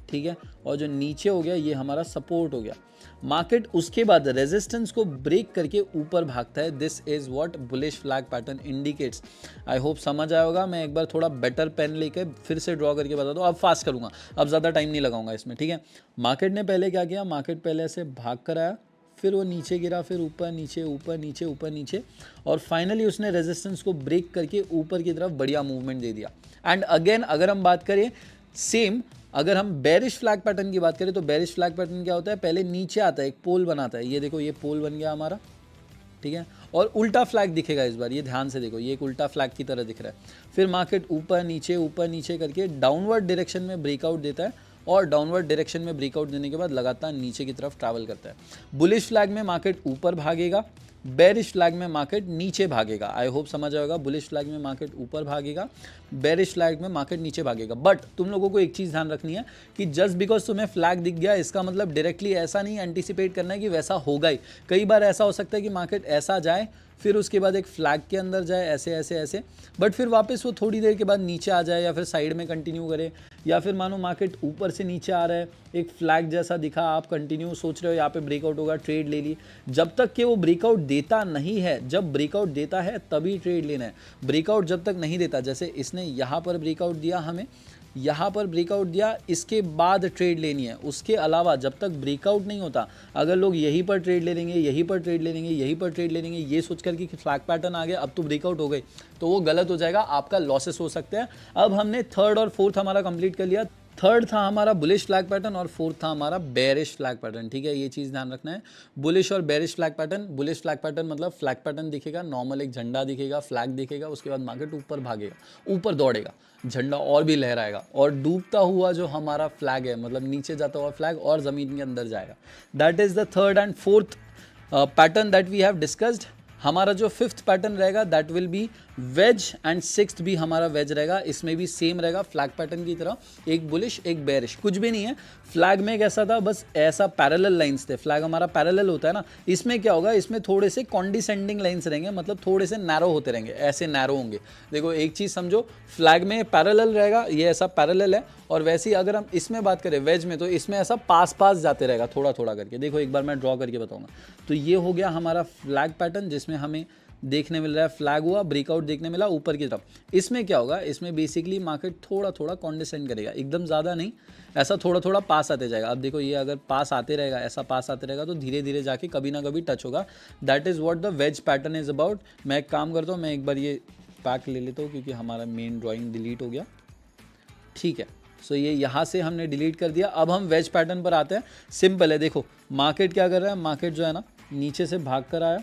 S1: ठीक है, और जो नीचे हो गया ये हमारा सपोर्ट हो गया। मार्केट उसके बाद रेजिस्टेंस को ब्रेक करके ऊपर भागता है। This is what bullish flag pattern indicates. I hope समझ आया होगा। मैं एक बार थोड़ा बेटर पेन लेकर फिर से ड्रॉ करके बता दूँ। अब फास्ट करूंगा, अब ज़्यादा टाइम नहीं लगाऊंगा इसमें, ठीक है। मार्केट ने पहले क्या किया, मार्केट पहले ऐसे भाग कर आया, फिर वो नीचे गिरा, फिर ऊपर नीचे ऊपर नीचे ऊपर नीचे, और फाइनली उसने रेजिस्टेंस को ब्रेक करके ऊपर की तरफ बढ़िया मूवमेंट दे दिया। एंड अगेन अगर हम बात करें सेम, अगर हम बेरिश फ्लैग पैटर्न की बात करें तो बेरिश फ्लैग पैटर्न क्या होता है, पहले नीचे आता है, एक पोल बनाता है, ये देखो ये पोल बन गया हमारा, ठीक है, और उल्टा फ्लैग दिखेगा इस बार, ये ध्यान से देखो, ये एक उल्टा फ्लैग की तरह दिख रहा है। फिर मार्केट ऊपर नीचे करके डाउनवर्ड डायरेक्शन में ब्रेकआउट देता है, और डाउनवर्ड डायरेक्शन में ब्रेकआउट देने के बाद लगातार नीचे की तरफ ट्रैवल करता है। बुलिश फ्लैग में मार्केट ऊपर भागेगा, बेरिश फ्लैग में मार्केट नीचे भागेगा। आई होप समझ आएगा, बुलिश फ्लैग में मार्केट ऊपर भागेगा, बेरिश फ्लैग में मार्केट नीचे भागेगा। बट तुम लोगों को एक चीज़ ध्यान रखनी है कि जस्ट बिकॉज तुम्हें फ्लैग दिख गया इसका मतलब डायरेक्टली ऐसा नहीं एंटिसिपेट करना है कि वैसा होगा ही। कई बार ऐसा हो सकता है कि मार्केट ऐसा जाए, फिर उसके बाद एक फ्लैग के अंदर जाए ऐसे ऐसे ऐसे, बट फिर वापस वो थोड़ी देर के बाद नीचे आ जाए, या फिर साइड में कंटिन्यू करे, या फिर मानो मार्केट ऊपर से नीचे आ रहा है, एक फ्लैग जैसा दिखा, आप कंटिन्यू सोच रहे हो यहाँ पे ब्रेकआउट होगा, ट्रेड ले ली। जब तक कि वो ब्रेकआउट देता नहीं है, जब ब्रेकआउट देता है तभी ट्रेड लेना है। ब्रेकआउट जब तक नहीं देता, जैसे इसने यहाँ पर ब्रेकआउट दिया, हमें यहाँ पर ब्रेकआउट दिया, इसके बाद ट्रेड लेनी है। उसके अलावा जब तक ब्रेकआउट नहीं होता, अगर लोग यहीं पर ट्रेड ले लेंगे, यहीं पर ट्रेड ले लेंगे, यहीं पर ट्रेड ले लेंगे, ये सोच कर कि फ्लैग पैटर्न आ गया अब तो ब्रेकआउट हो गई, तो वो गलत हो जाएगा, आपका लॉसेस हो सकते हैं। अब हमने थर्ड और फोर्थ हमारा कंप्लीट कर लिया। थर्ड था हमारा बुलिश फ्लैग पैटर्न और फोर्थ था हमारा बेरिश फ्लैग पैटर्न, ठीक है, ये चीज़ ध्यान रखना है। बुलिश और bearish flag pattern, bullish flag pattern मतलब फ्लैग पैटर्न दिखेगा, नॉर्मल एक झंडा दिखेगा, फ्लैग दिखेगा, उसके बाद मार्केट ऊपर भागेगा, ऊपर दौड़ेगा, झंडा और भी लहराएगा, और डूबता हुआ जो हमारा फ्लैग है, मतलब नीचे जाता हुआ फ्लैग और ज़मीन के अंदर जाएगा। That is the third and fourth pattern that we have discussed. हमारा जो फिफ्थ पैटर्न रहेगा that will be wedge, and sixth भी हमारा वेज रहेगा। इसमें भी सेम रहेगा फ्लैग पैटर्न की तरह, एक बुलिश एक बेरिश, कुछ भी नहीं है। फ्लैग में कैसा था, बस ऐसा पैरेलल लाइंस थे, फ्लैग हमारा पैरेलल होता है ना, इसमें क्या होगा, इसमें थोड़े से कॉन्डिसेंडिंग लाइंस रहेंगे, मतलब थोड़े से नैरो होते रहेंगे, ऐसे नैरो होंगे। देखो एक चीज़ समझो, फ्लैग में पैरेलल रहेगा, ये ऐसा पैरेलल है, और वैसे ही अगर हम इसमें बात करें वेज में, तो इसमें ऐसा पास पास जाते रहेगा थोड़ा थोड़ा करके। देखो एक बार मैं ड्रॉ करके बताऊंगा। तो ये हो गया हमारा फ्लैग पैटर्न, जिसमें हमें देखने मिल रहा है फ्लैग हुआ, ब्रेकआउट देखने मिला ऊपर की तरफ। इसमें क्या होगा, इसमें बेसिकली मार्केट थोड़ा थोड़ा कॉन्डिसेंड करेगा, एकदम ज़्यादा नहीं, ऐसा थोड़ा थोड़ा पास आते जाएगा। अब देखो ये अगर पास आते रहेगा, ऐसा पास आते रहेगा, तो धीरे धीरे जाके कभी ना कभी टच होगा। That is what the ways pattern is about. मैं एक काम करता हूँ, मैं एक बार ये पैक ले लेता हूँ, क्योंकि हमारा मेन ड्राइंग डिलीट हो गया, ठीक है। सो ये यहाँ से हमने डिलीट कर दिया। अब हम वेज पैटर्न पर आते हैं। सिंपल है, देखो मार्केट क्या कर रहा है, मार्केट जो है ना नीचे से भाग कर आया,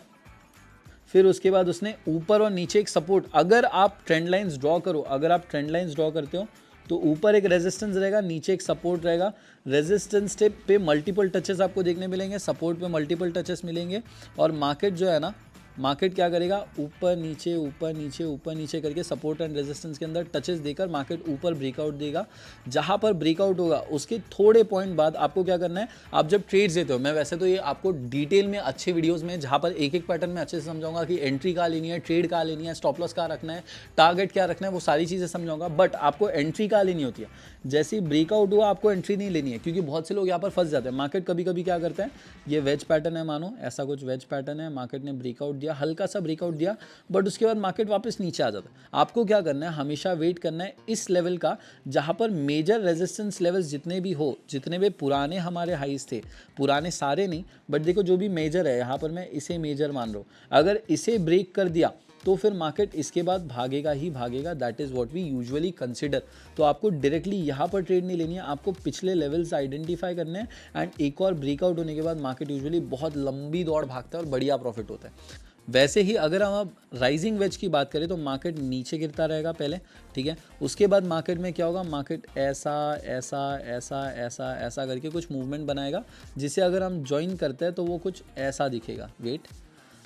S1: फिर उसके बाद उसने ऊपर और नीचे एक सपोर्ट, अगर आप ट्रेंड लाइंस ड्रॉ करो, अगर आप ट्रेंड लाइंस ड्रॉ करते हो तो ऊपर एक रेजिस्टेंस रहेगा, नीचे एक सपोर्ट रहेगा। रेजिस्टेंस पे मल्टीपल टचेस आपको देखने मिलेंगे, सपोर्ट पे मल्टीपल टचेस मिलेंगे, और मार्केट जो है ना, मार्केट क्या करेगा, ऊपर नीचे ऊपर नीचे ऊपर नीचे करके सपोर्ट एंड रेजिस्टेंस के अंदर टचेस देकर मार्केट ऊपर ब्रेकआउट देगा। जहां पर ब्रेकआउट होगा उसके थोड़े पॉइंट बाद आपको क्या करना है, आप जब ट्रेड्स देते हो, मैं वैसे तो ये आपको डिटेल में अच्छे वीडियोस में, जहां पर एक एक पैटर्न में अच्छे से समझाऊंगा कि एंट्री कहाँ लेनी है, ट्रेड कहाँ लेनी है, स्टॉप लॉस कहाँ रखना है, टारगेट क्या रखना है, वो सारी चीज़ें समझाऊंगा। बट आपको एंट्री कहाँ लेनी होती है, जैसे ही ब्रेकआउट हुआ आपको एंट्री नहीं लेनी है, क्योंकि बहुत से लोग यहाँ पर फंस जाते हैं। मार्केट कभी कभी क्या करते हैं, ये वेज पैटर्न है, मानो ऐसा कुछ वेज पैटर्न है, मार्केट ने ब्रेकआउट दिया, हल्का सा ब्रेकआउट दिया, बट उसके बाद मार्केट वापस नीचे आ जाता है। आपको क्या करना है, हमेशा वेट करना है इस लेवल का, जहां पर मेजर रेजिस्टेंस लेवल्स जितने भी हो, जितने भी पुराने हमारे हाईज थे, पुराने सारे नहीं, बट देखो जो भी मेजर है, यहाँ पर मैं इसे मेजर मान रहा हूँ, अगर इसे ब्रेक कर दिया तो फिर मार्केट इसके बाद भागेगा ही भागेगा। That is what we usually consider. तो आपको डायरेक्टली यहाँ पर ट्रेड नहीं लेनी है, आपको पिछले लेवल्स आइडेंटिफाई करने हैं, एंड एक और ब्रेकआउट होने के बाद मार्केट यूजुअली बहुत लंबी दौड़ भागता है और बढ़िया प्रॉफिट होता है। वैसे ही अगर हम अब राइजिंग वेज की बात करें तो मार्केट नीचे गिरता रहेगा पहले, ठीक है, उसके बाद मार्केट में क्या होगा, मार्केट ऐसा ऐसा ऐसा ऐसा ऐसा करके कुछ मूवमेंट बनाएगा, जिसे अगर हम ज्वाइन करते हैं तो वो कुछ ऐसा दिखेगा। वेट,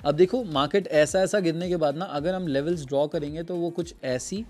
S1: अब देखो मार्केट ऐसा ऐसा गिरने के बाद ना, अगर हम लेवल्स ड्रॉ करेंगे तो वो कुछ ऐसी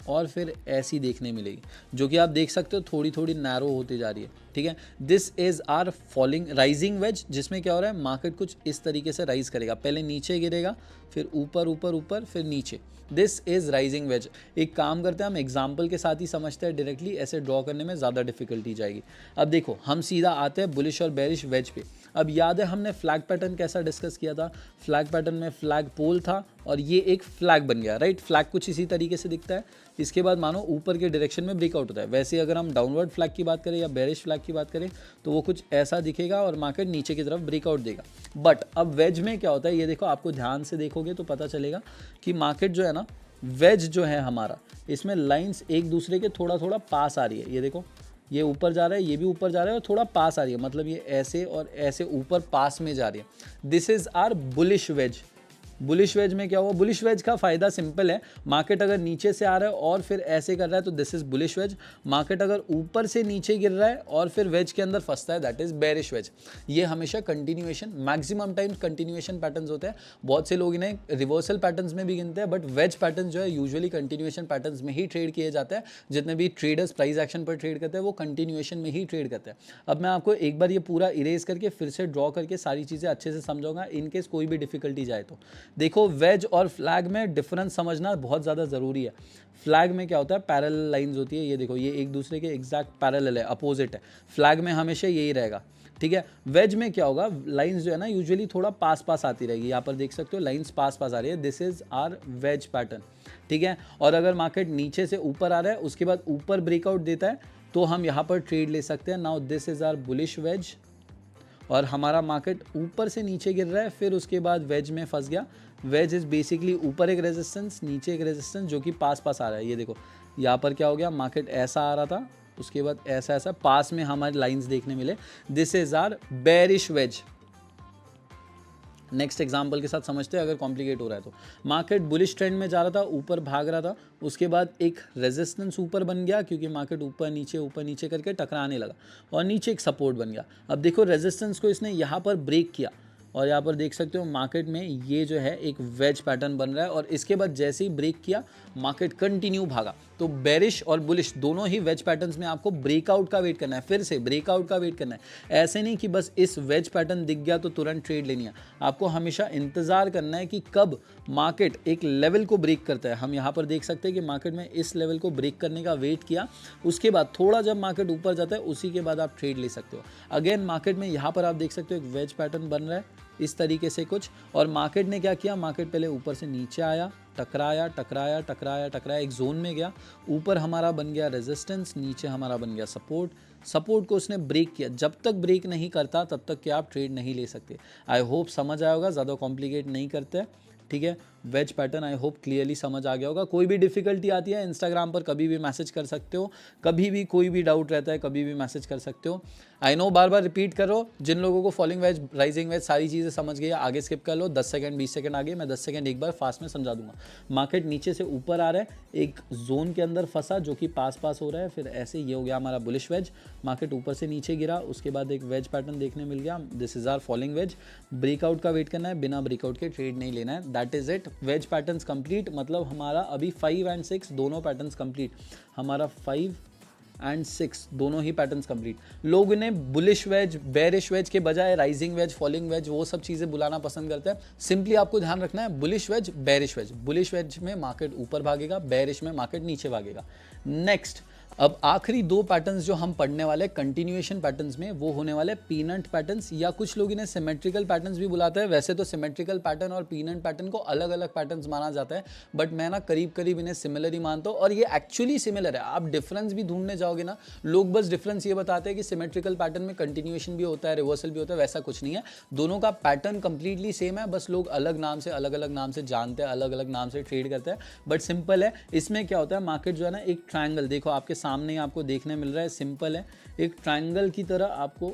S1: और फिर ऐसी देखने मिलेगी, जो कि आप देख सकते हो थोड़ी थोड़ी नैरो होती जा रही है, ठीक है। This is our falling rising wedge, जिसमें क्या हो रहा है, मार्केट कुछ इस तरीके से राइज करेगा, पहले नीचे गिरेगा, फिर ऊपर ऊपर ऊपर, फिर नीचे। This is rising veg. एक काम करते हैं, हम एग्जाम्पल के साथ ही समझते हैं, डायरेक्टली ऐसे ड्रॉ करने में ज़्यादा डिफिकल्टी जाएगी। अब देखो हम सीधा आते हैं बुलिश और बेरिश वेज पे। अब याद है हमने फ्लैग पैटर्न कैसा डिस्कस किया था, फ्लैग पैटर्न में फ्लैग पोल था और ये एक फ्लैग बन गया, राइट। फ्लैग कुछ इसी तरीके से दिखता है, इसके बाद मानो ऊपर के डायरेक्शन में ब्रेकआउट होता है। वैसे अगर हम डाउनवर्ड फ्लैग की बात करें या बेरिश फ्लैग की बात करें तो वो कुछ ऐसा दिखेगा और मार्केट नीचे की तरफ ब्रेकआउट देगा। बट अब वेज में क्या होता है, ये देखो, आपको ध्यान से देखोगे तो पता चलेगा कि मार्केट जो है ना, वेज जो है हमारा, इसमें लाइंस एक दूसरे के थोड़ा थोड़ा पास आ रही है। ये देखो, ये ऊपर जा रहा है, ये भी ऊपर जा रहा है और थोड़ा पास आ रही है, मतलब ये ऐसे और ऐसे ऊपर पास में जा रही है। This is our bullish wedge. Bullish wedge में क्या हुआ, बुलिश वेज का फायदा सिंपल है, मार्केट अगर नीचे से आ रहा है और फिर ऐसे कर रहा है तो this is bullish wedge. Market अगर ऊपर से नीचे गिर रहा है और फिर वेज के अंदर फंसता है, दैट इज बेरिश वेज। ये हमेशा continuation, maximum times continuation patterns होते हैं। बहुत से लोग इन्हें रिवर्सल पैटर्न्स में भी गिनते हैं, बट वेज पैटर्न जो है यूजुअली कंटिन्यूएशन पैटर्न्स में ही ट्रेड किए जाते हैं। जितने भी ट्रेडर्स प्राइस एक्शन पर ट्रेड करते हैं वो कंटिन्यूएशन में ही ट्रेड करते हैं। अब मैं आपको एक बार ये पूरा इरेज करके फिर से ड्रॉ करके सारी चीज़ें अच्छे से समझाऊंगा, इनकेस कोई भी डिफिकल्टी जाए तो। देखो, वेज और फ्लैग में डिफरेंस समझना बहुत ज़्यादा ज़रूरी है। फ्लैग में क्या होता है, पैरेलल लाइंस होती है, ये देखो, ये एक दूसरे के एग्जैक्ट पैरेलल है, अपोजिट है। फ्लैग में हमेशा यही रहेगा, ठीक है। वेज में क्या होगा, लाइंस जो है ना यूजुअली थोड़ा पास पास आती रहेगी। यहाँ पर देख सकते हो लाइंस पास पास आ रही है, this is our wedge pattern, ठीक है। और अगर मार्केट नीचे से ऊपर आ रहा है, उसके बाद ऊपर ब्रेकआउट देता है, तो हम यहाँ पर ट्रेड ले सकते हैं। Now this is our bullish wedge, और हमारा मार्केट ऊपर से नीचे गिर रहा है, फिर उसके बाद वेज में फंस गया। वेज इज बेसिकली ऊपर एक रेजिस्टेंस, नीचे एक रेजिस्टेंस जो कि पास पास आ रहा है। ये देखो, यहाँ पर क्या हो गया, मार्केट ऐसा आ रहा था, उसके बाद ऐसा ऐसा पास में हमारे लाइंस देखने मिले, this is our bearish wedge. Next example के साथ समझते हैं अगर कॉम्प्लिकेट हो रहा है तो। मार्केट बुलिश ट्रेंड में जा रहा था, ऊपर भाग रहा था, उसके बाद एक रेजिस्टेंस ऊपर बन गया क्योंकि मार्केट ऊपर नीचे करके टकराने लगा, और नीचे एक सपोर्ट बन गया। अब देखो, रेजिस्टेंस को इसने यहाँ पर ब्रेक किया और यहाँ पर देख सकते हो मार्केट में ये जो है एक वेज पैटर्न बन रहा है, और इसके बाद जैसे ही ब्रेक किया मार्केट कंटिन्यू भागा। तो बेरिश और बुलिश दोनों ही वेज पैटर्न्स में आपको ब्रेकआउट का वेट करना है, फिर से ब्रेकआउट का वेट करना है। ऐसे नहीं कि बस इस वेज पैटर्न दिख गया तो तुरंत ट्रेड लेनी है, आपको हमेशा इंतजार करना है कि कब मार्केट एक लेवल को ब्रेक करता है। हम यहाँ पर देख सकते हैं कि मार्केट में इस लेवल को ब्रेक करने का वेट किया, उसके बाद थोड़ा जब मार्केट ऊपर जाता है उसी के बाद आप ट्रेड ले सकते हो। अगेन मार्केट में यहाँ पर आप देख सकते हो एक वेज पैटर्न बन रहा है इस तरीके से कुछ, और मार्केट ने क्या किया, मार्केट पहले ऊपर से नीचे आया, टकराया टकराया टकराया टकराया, एक जोन में गया, ऊपर हमारा बन गया रेजिस्टेंस, नीचे हमारा बन गया सपोर्ट। सपोर्ट को उसने ब्रेक किया, जब तक ब्रेक नहीं करता तब तक क्या आप ट्रेड नहीं ले सकते। आई होप समझ आया होगा, ज़्यादा कॉम्प्लिकेट नहीं करते, ठीक है। Wedge pattern I hope clearly समझ आ गया होगा। कोई भी डिफिकल्टी आती है इंस्टाग्राम पर कभी भी मैसेज कर सकते हो, कभी भी कोई भी डाउट रहता है कभी भी मैसेज कर सकते हो। I know bar bar repeat करो, जिन लोगों को फॉलोइंग वेज, राइजिंग वेज सारी चीज़ें समझ गई, आगे स्किप कर लो, 10 सेकंड 20 सेकंड आगे, मैं 10 सेकंड एक बार फास्ट में समझा दूंगा। मार्केट नीचे से ऊपर आ रहा है, एक जोन के अंदर फंसा जो कि पास पास हो रहा है, फिर ऐसे ये हो गया हमारा बुलिश वेज। मार्केट ऊपर से नीचे गिरा, उसके बाद एक वेज पैटर्न देखने मिल गया, this is our following wedge. Breakout का वेट करना है, बिना ब्रेकआउट के ट्रेड नहीं लेना है, that is it. Wedge patterns complete, मतलब हमारा अभी 5 एंड 6 दोनों पैटर्न्स कंप्लीट, हमारा 5 एंड 6 दोनों ही पैटर्न्स कंप्लीट। लोग इन्हें बुलिश वेज, बेरिश वेज के बजाय राइजिंग वेज, फॉलिंग वेज, वो सब चीज़ें बुलाना पसंद करते हैं। सिंपली आपको ध्यान रखना है bullish wedge, bearish wedge. Bullish wedge में मार्केट ऊपर भागेगा, बेरिश में मार्केट नीचे भागेगा। नेक्स्ट, अब आखिरी दो पैटर्न्स जो हम पढ़ने वाले कंटिन्यूएशन पैटर्न्स में, वो होने वाले पीनट पैटर्न्स, या कुछ लोग इन्हें सिमेट्रिकल पैटर्न्स भी बुलाते हैं। वैसे तो सिमेट्रिकल पैटर्न और पीनट पैटर्न को अलग अलग पैटर्न्स माना जाता है, बट मैं ना करीब करीब इन्हें सिमिलर ही मानता हूँ, और ये एक्चुअली सिमिलर है। आप डिफरेंस भी ढूंढने जाओगे ना, लोग बस डिफरेंस ये बताते हैं कि सिमेट्रिकल पैटर्न में कंटिन्यूएशन भी होता है, रिवर्सल भी होता है, वैसा कुछ नहीं है। दोनों का पैटर्न कंप्लीटली सेम है, बस लोग अलग नाम से, अलग अलग नाम से जानते हैं, अलग अलग नाम से ट्रेड करते हैं, बट सिंपल है। इसमें क्या होता है, मार्केट जो है ना एक ट्रायंगल, देखो आपके सामने आपको देखने मिल रहा है, सिंपल है, एक ट्रायंगल की तरह आपको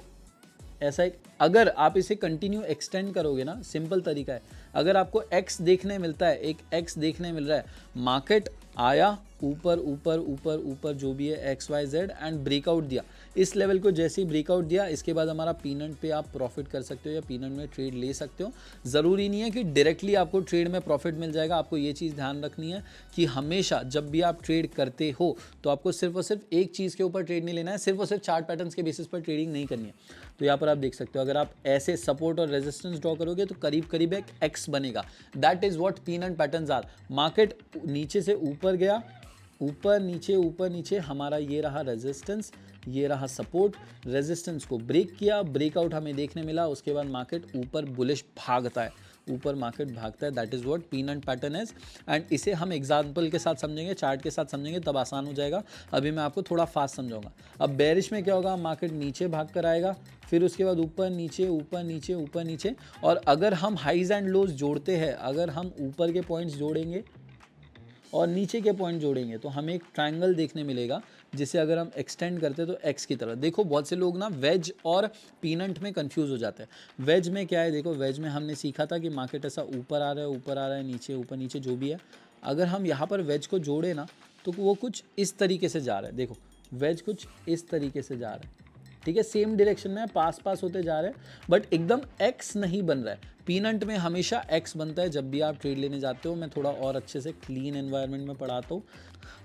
S1: ऐसा एक, अगर आप इसे कंटिन्यू एक्सटेंड करोगे ना, सिंपल तरीका है, अगर आपको एक्स देखने मिलता है, एक एक्स देखने मिल रहा है, मार्केट आया ऊपर ऊपर ऊपर ऊपर जो भी है X Y Z and breakout दिया, इस लेवल को जैसे ही ब्रेकआउट दिया, इसके बाद हमारा पीनट पे आप प्रॉफिट कर सकते हो या पीनट में ट्रेड ले सकते हो। ज़रूरी नहीं है कि डायरेक्टली आपको ट्रेड में प्रॉफिट मिल जाएगा। आपको ये चीज़ ध्यान रखनी है कि हमेशा जब भी आप ट्रेड करते हो तो आपको सिर्फ और सिर्फ एक चीज़ के ऊपर ट्रेड नहीं लेना है, सिर्फ और सिर्फ चार्ट पैटर्न्स के बेसिस पर ट्रेडिंग नहीं करनी है। तो यहाँ पर आप देख सकते हो, अगर आप ऐसे सपोर्ट और रेजिस्टेंस ड्रॉ करोगे तो करीब करीब एक एक्स बनेगा, that is what peanut patterns are. Market नीचे से ऊपर गया, ऊपर नीचे हमारा ये रहा रेजिस्टेंस, ये रहा सपोर्ट, रेजिस्टेंस को ब्रेक किया, ब्रेकआउट हमें देखने मिला, उसके बाद मार्केट ऊपर बुलिश भागता है, ऊपर मार्केट भागता है, that is what peanut pattern is. And इसे हम एग्जाम्पल के साथ समझेंगे, चार्ट के साथ समझेंगे, तब आसान हो जाएगा। अभी मैं आपको थोड़ा फास्ट समझाऊंगा। अब बेरिश में क्या होगा, मार्केट नीचे भाग कर आएगा, फिर उसके बाद ऊपर नीचे ऊपर नीचे ऊपर नीचे, और अगर हम हाइज एंड लोज जोड़ते हैं, अगर हम ऊपर के पॉइंट्स जोड़ेंगे और नीचे के पॉइंट जोड़ेंगे तो हमें एक ट्रायंगल देखने मिलेगा, जिसे अगर हम एक्सटेंड करते हैं तो एक्स की तरह। देखो बहुत से लोग ना वेज और पीनट में कंफ्यूज हो जाते हैं। वेज में क्या है, देखो वेज में हमने सीखा था कि मार्केट ऐसा ऊपर आ रहा है, ऊपर आ रहा है, नीचे ऊपर नीचे जो भी है। अगर हम यहाँ पर वेज को जोड़े ना तो वो कुछ इस तरीके से जा रहा है। देखो वेज कुछ इस तरीके से जा रहा है, ठीक है, सेम डायरेक्शन में पास पास होते जा रहे हैं, बट एकदम एक्स नहीं बन रहा है। पीनट में हमेशा एक्स बनता है जब भी आप ट्रेड लेने जाते हो। मैं थोड़ा और अच्छे से क्लीन एनवायरनमेंट में पढ़ाता हूँ।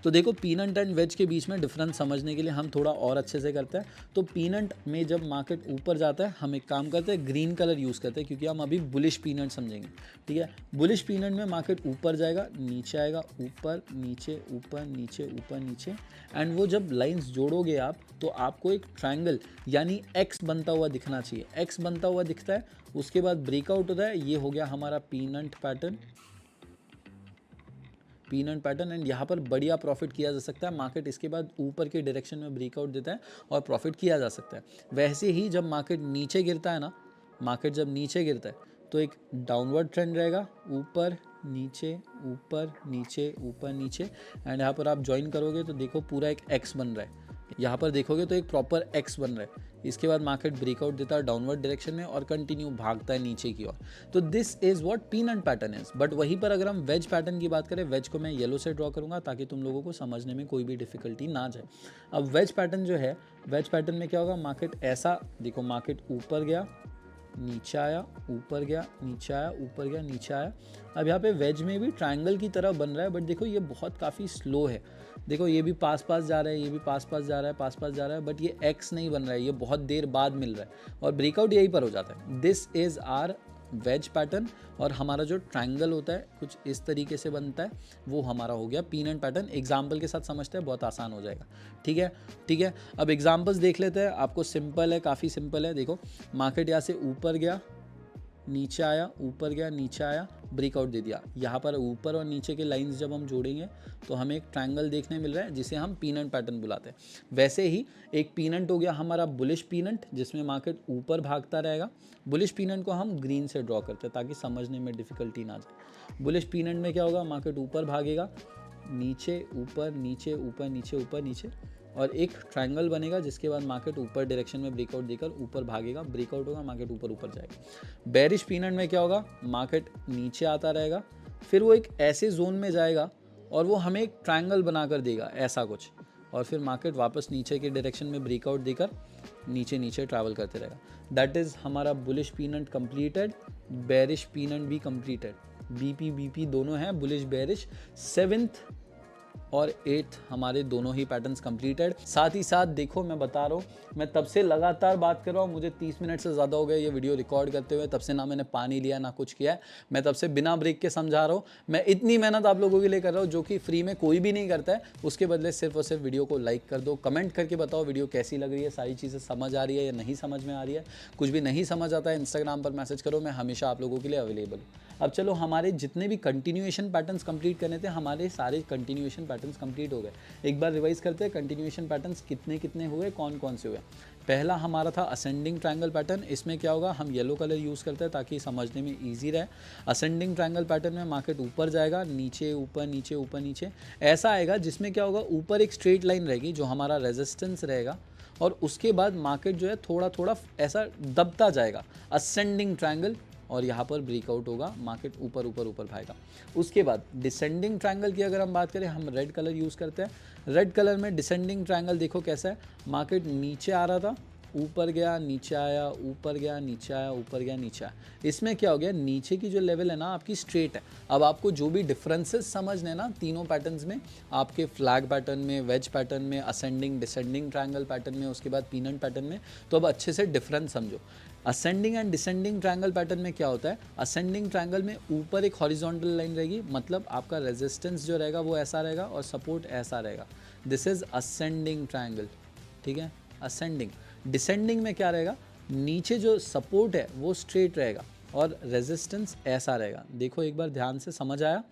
S1: तो देखो पीनट एंड वेज के बीच में डिफरेंस समझने के लिए हम थोड़ा और अच्छे से करते हैं। तो पीनट में जब मार्केट ऊपर जाता है, हम एक काम करते हैं, ग्रीन कलर यूज़ करते हैं, क्योंकि हम अभी बुलिश पीनट समझेंगे, ठीक है। बुलिश पीनट में मार्केट ऊपर जाएगा, नीचे आएगा, ऊपर नीचे ऊपर नीचे ऊपर नीचे, एंड वो जब लाइंस जोड़ोगे आप तो आपको एक ट्रायंगल यानी एक्स बनता हुआ दिखना चाहिए। एक्स बनता हुआ दिखता है, उसके बाद ब्रेकआउट होता है, ये हो गया हमारा peanut pattern, peanut pattern. And यहाँ पर बढ़िया प्रॉफिट किया जा सकता है। मार्केट इसके बाद ऊपर के डायरेक्शन में ब्रेकआउट देता है और प्रॉफिट किया जा सकता है। वैसे ही जब मार्केट नीचे गिरता है ना, मार्केट जब नीचे गिरता है तो एक डाउनवर्ड ट्रेंड रहेगा, ऊपर नीचे ऊपर नीचे ऊपर नीचे, एंड यहाँ पर आप ज्वाइन करोगे तो देखो पूरा एक एक्स बन रहा है। यहाँ पर देखोगे तो एक प्रॉपर एक्स बन रहा है। इसके बाद मार्केट ब्रेकआउट देता है डाउनवर्ड डायरेक्शन में और कंटिन्यू भागता है नीचे की ओर। तो this is what peanut pattern is. But वहीं पर अगर हम वेज पैटर्न की बात करें, वेज को मैं येलो से ड्रॉ करूंगा ताकि तुम लोगों को समझने में कोई भी डिफिकल्टी ना जाए। अब वेज पैटर्न जो है, वेज पैटर्न में क्या होगा, मार्केट ऐसा देखो, मार्केट ऊपर गया, नीचे आया, ऊपर गया, नीचे आया, ऊपर गया, नीचे आया। अब यहाँ पे वेज में भी ट्रायंगल की तरह बन रहा है, बट देखो ये बहुत काफ़ी स्लो है। देखो ये भी पास पास जा रहा है, ये भी पास पास जा रहा है, पास पास जा रहा है, बट ये एक्स नहीं बन रहा है, ये बहुत देर बाद मिल रहा है और ब्रेकआउट यहीं पर हो जाता है। This is our wedge pattern. और हमारा जो ट्रायंगल होता है कुछ इस तरीके से बनता है, वो हमारा हो गया पीनट पैटर्न। एग्जाम्पल के साथ समझते हैं, बहुत आसान हो जाएगा, ठीक है, ठीक है। अब एग्जाम्पल्स देख लेते हैं, आपको सिंपल है, काफ़ी सिंपल है। देखो मार्केट यहाँ से ऊपर गया, नीचे आया, ऊपर गया, नीचे आया, ब्रेकआउट दे दिया। यहाँ पर ऊपर और नीचे के लाइंस जब हम जोड़ेंगे तो हमें एक ट्रायंगल देखने मिल रहा है, जिसे हम पीनट पैटर्न बुलाते हैं। वैसे ही एक पीनट हो गया हमारा बुलिश पीनट, जिसमें मार्केट ऊपर भागता रहेगा। बुलिश पीनट को हम ग्रीन से ड्रॉ करते हैं ताकि समझने में डिफिकल्टी ना जाए। बुलिश पीनट में क्या होगा, मार्केट ऊपर भागेगा, नीचे ऊपर नीचे ऊपर नीचे ऊपर नीचे, और एक ट्रायंगल बनेगा, जिसके बाद मार्केट ऊपर डायरेक्शन में ब्रेकआउट देकर ऊपर भागेगा, ब्रेकआउट होगा, मार्केट ऊपर ऊपर जाएगा। बेरिश पीनट में क्या होगा, मार्केट नीचे आता रहेगा, फिर वो एक ऐसे जोन में जाएगा और वो हमें एक ट्रायंगल बनाकर देगा ऐसा कुछ, और फिर मार्केट वापस नीचे के डायरेक्शन में ब्रेकआउट देकर नीचे नीचे ट्रैवल करते रहेगा। दैट इज़ हमारा bullish peanut completed, bearish peanut भी कंप्लीटेड। बीपी दोनों हैं, बुलिश बेरिश। 7th और 8th हमारे दोनों ही पैटर्न्स कंप्लीटेड। साथ ही साथ देखो मैं बता रहा हूँ, मैं तब से लगातार बात कर रहा हूँ, मुझे 30 मिनट से ज़्यादा हो गए ये वीडियो रिकॉर्ड करते हुए। तब से ना मैंने पानी लिया ना कुछ किया है, मैं तब से बिना ब्रेक के समझा रहा हूँ। मैं इतनी मेहनत आप लोगों के लिए कर रहा हूँ जो कि फ्री में कोई भी नहीं करता है। उसके बदले सिर्फ और सिर्फ वीडियो को लाइक कर दो, कमेंट करके बताओ वीडियो कैसी लग रही है, सारी चीज़ें समझ आ रही है या नहीं समझ में आ रही है। कुछ भी नहीं समझ आता है, इंस्टाग्राम पर मैसेज करो, मैं हमेशा आप लोगों के लिए अवेलेबल हूँ। अब चलो हमारे जितने भी कंटिन्यूएशन पैटर्न्स कंप्लीट करने थे, हमारे सारे कंटिन्यूएशन पैटर्न्स कंप्लीट हो गए। एक बार रिवाइज करते हैं, कंटिन्यूएशन पैटर्न्स कितने कितने हुए, कौन कौन से हुए। पहला हमारा था असेंडिंग ट्रायंगल पैटर्न। इसमें क्या होगा, हम येलो कलर यूज़ करते हैं ताकि समझने में ईजी रहे। असेंडिंग ट्रायंगल पैटर्न में मार्केट ऊपर जाएगा, नीचे ऊपर नीचे ऊपर नीचे ऐसा आएगा, जिसमें क्या होगा, ऊपर एक स्ट्रेट लाइन रहेगी जो हमारा रेजिस्टेंस रहेगा, और उसके बाद मार्केट जो है थोड़ा थोड़ा ऐसा दबता जाएगा, असेंडिंग ट्रायंगल, और यहाँ पर ब्रेकआउट होगा, मार्केट ऊपर ऊपर ऊपर भागेगा। उसके बाद डिसेंडिंग ट्रायंगल की अगर हम बात करें, हम रेड कलर यूज़ करते हैं। रेड कलर में डिसेंडिंग ट्रायंगल देखो कैसा है, मार्केट नीचे आ रहा था, ऊपर गया, नीचे आया, ऊपर गया, नीचे आया, ऊपर गया, नीचे आया। इसमें क्या हो गया, नीचे की जो लेवल है ना आपकी स्ट्रेट है। अब आपको जो भी डिफरेंसेस समझने ना तीनों पैटर्न्स में, आपके फ्लैग पैटर्न में, वेज पैटर्न में, असेंडिंग डिसेंडिंग ट्रायंगल पैटर्न में, उसके बाद पीनट पैटर्न में, तो अब अच्छे से डिफरेंस समझो। Ascending and descending triangle pattern में क्या होता है, असेंडिंग ट्रायंगल में ऊपर एक हॉरिजॉन्टल लाइन रहेगी, मतलब आपका रेजिस्टेंस जो रहेगा वो ऐसा रहेगा और सपोर्ट ऐसा रहेगा। दिस इज असेंडिंग ट्रायंगल, ठीक है, असेंडिंग। डिसेंडिंग में क्या रहेगा, नीचे जो सपोर्ट है वो स्ट्रेट रहेगा, और रेजिस्टेंस ऐसा रहेगा। देखो एक बार ध्यान से, समझ आया?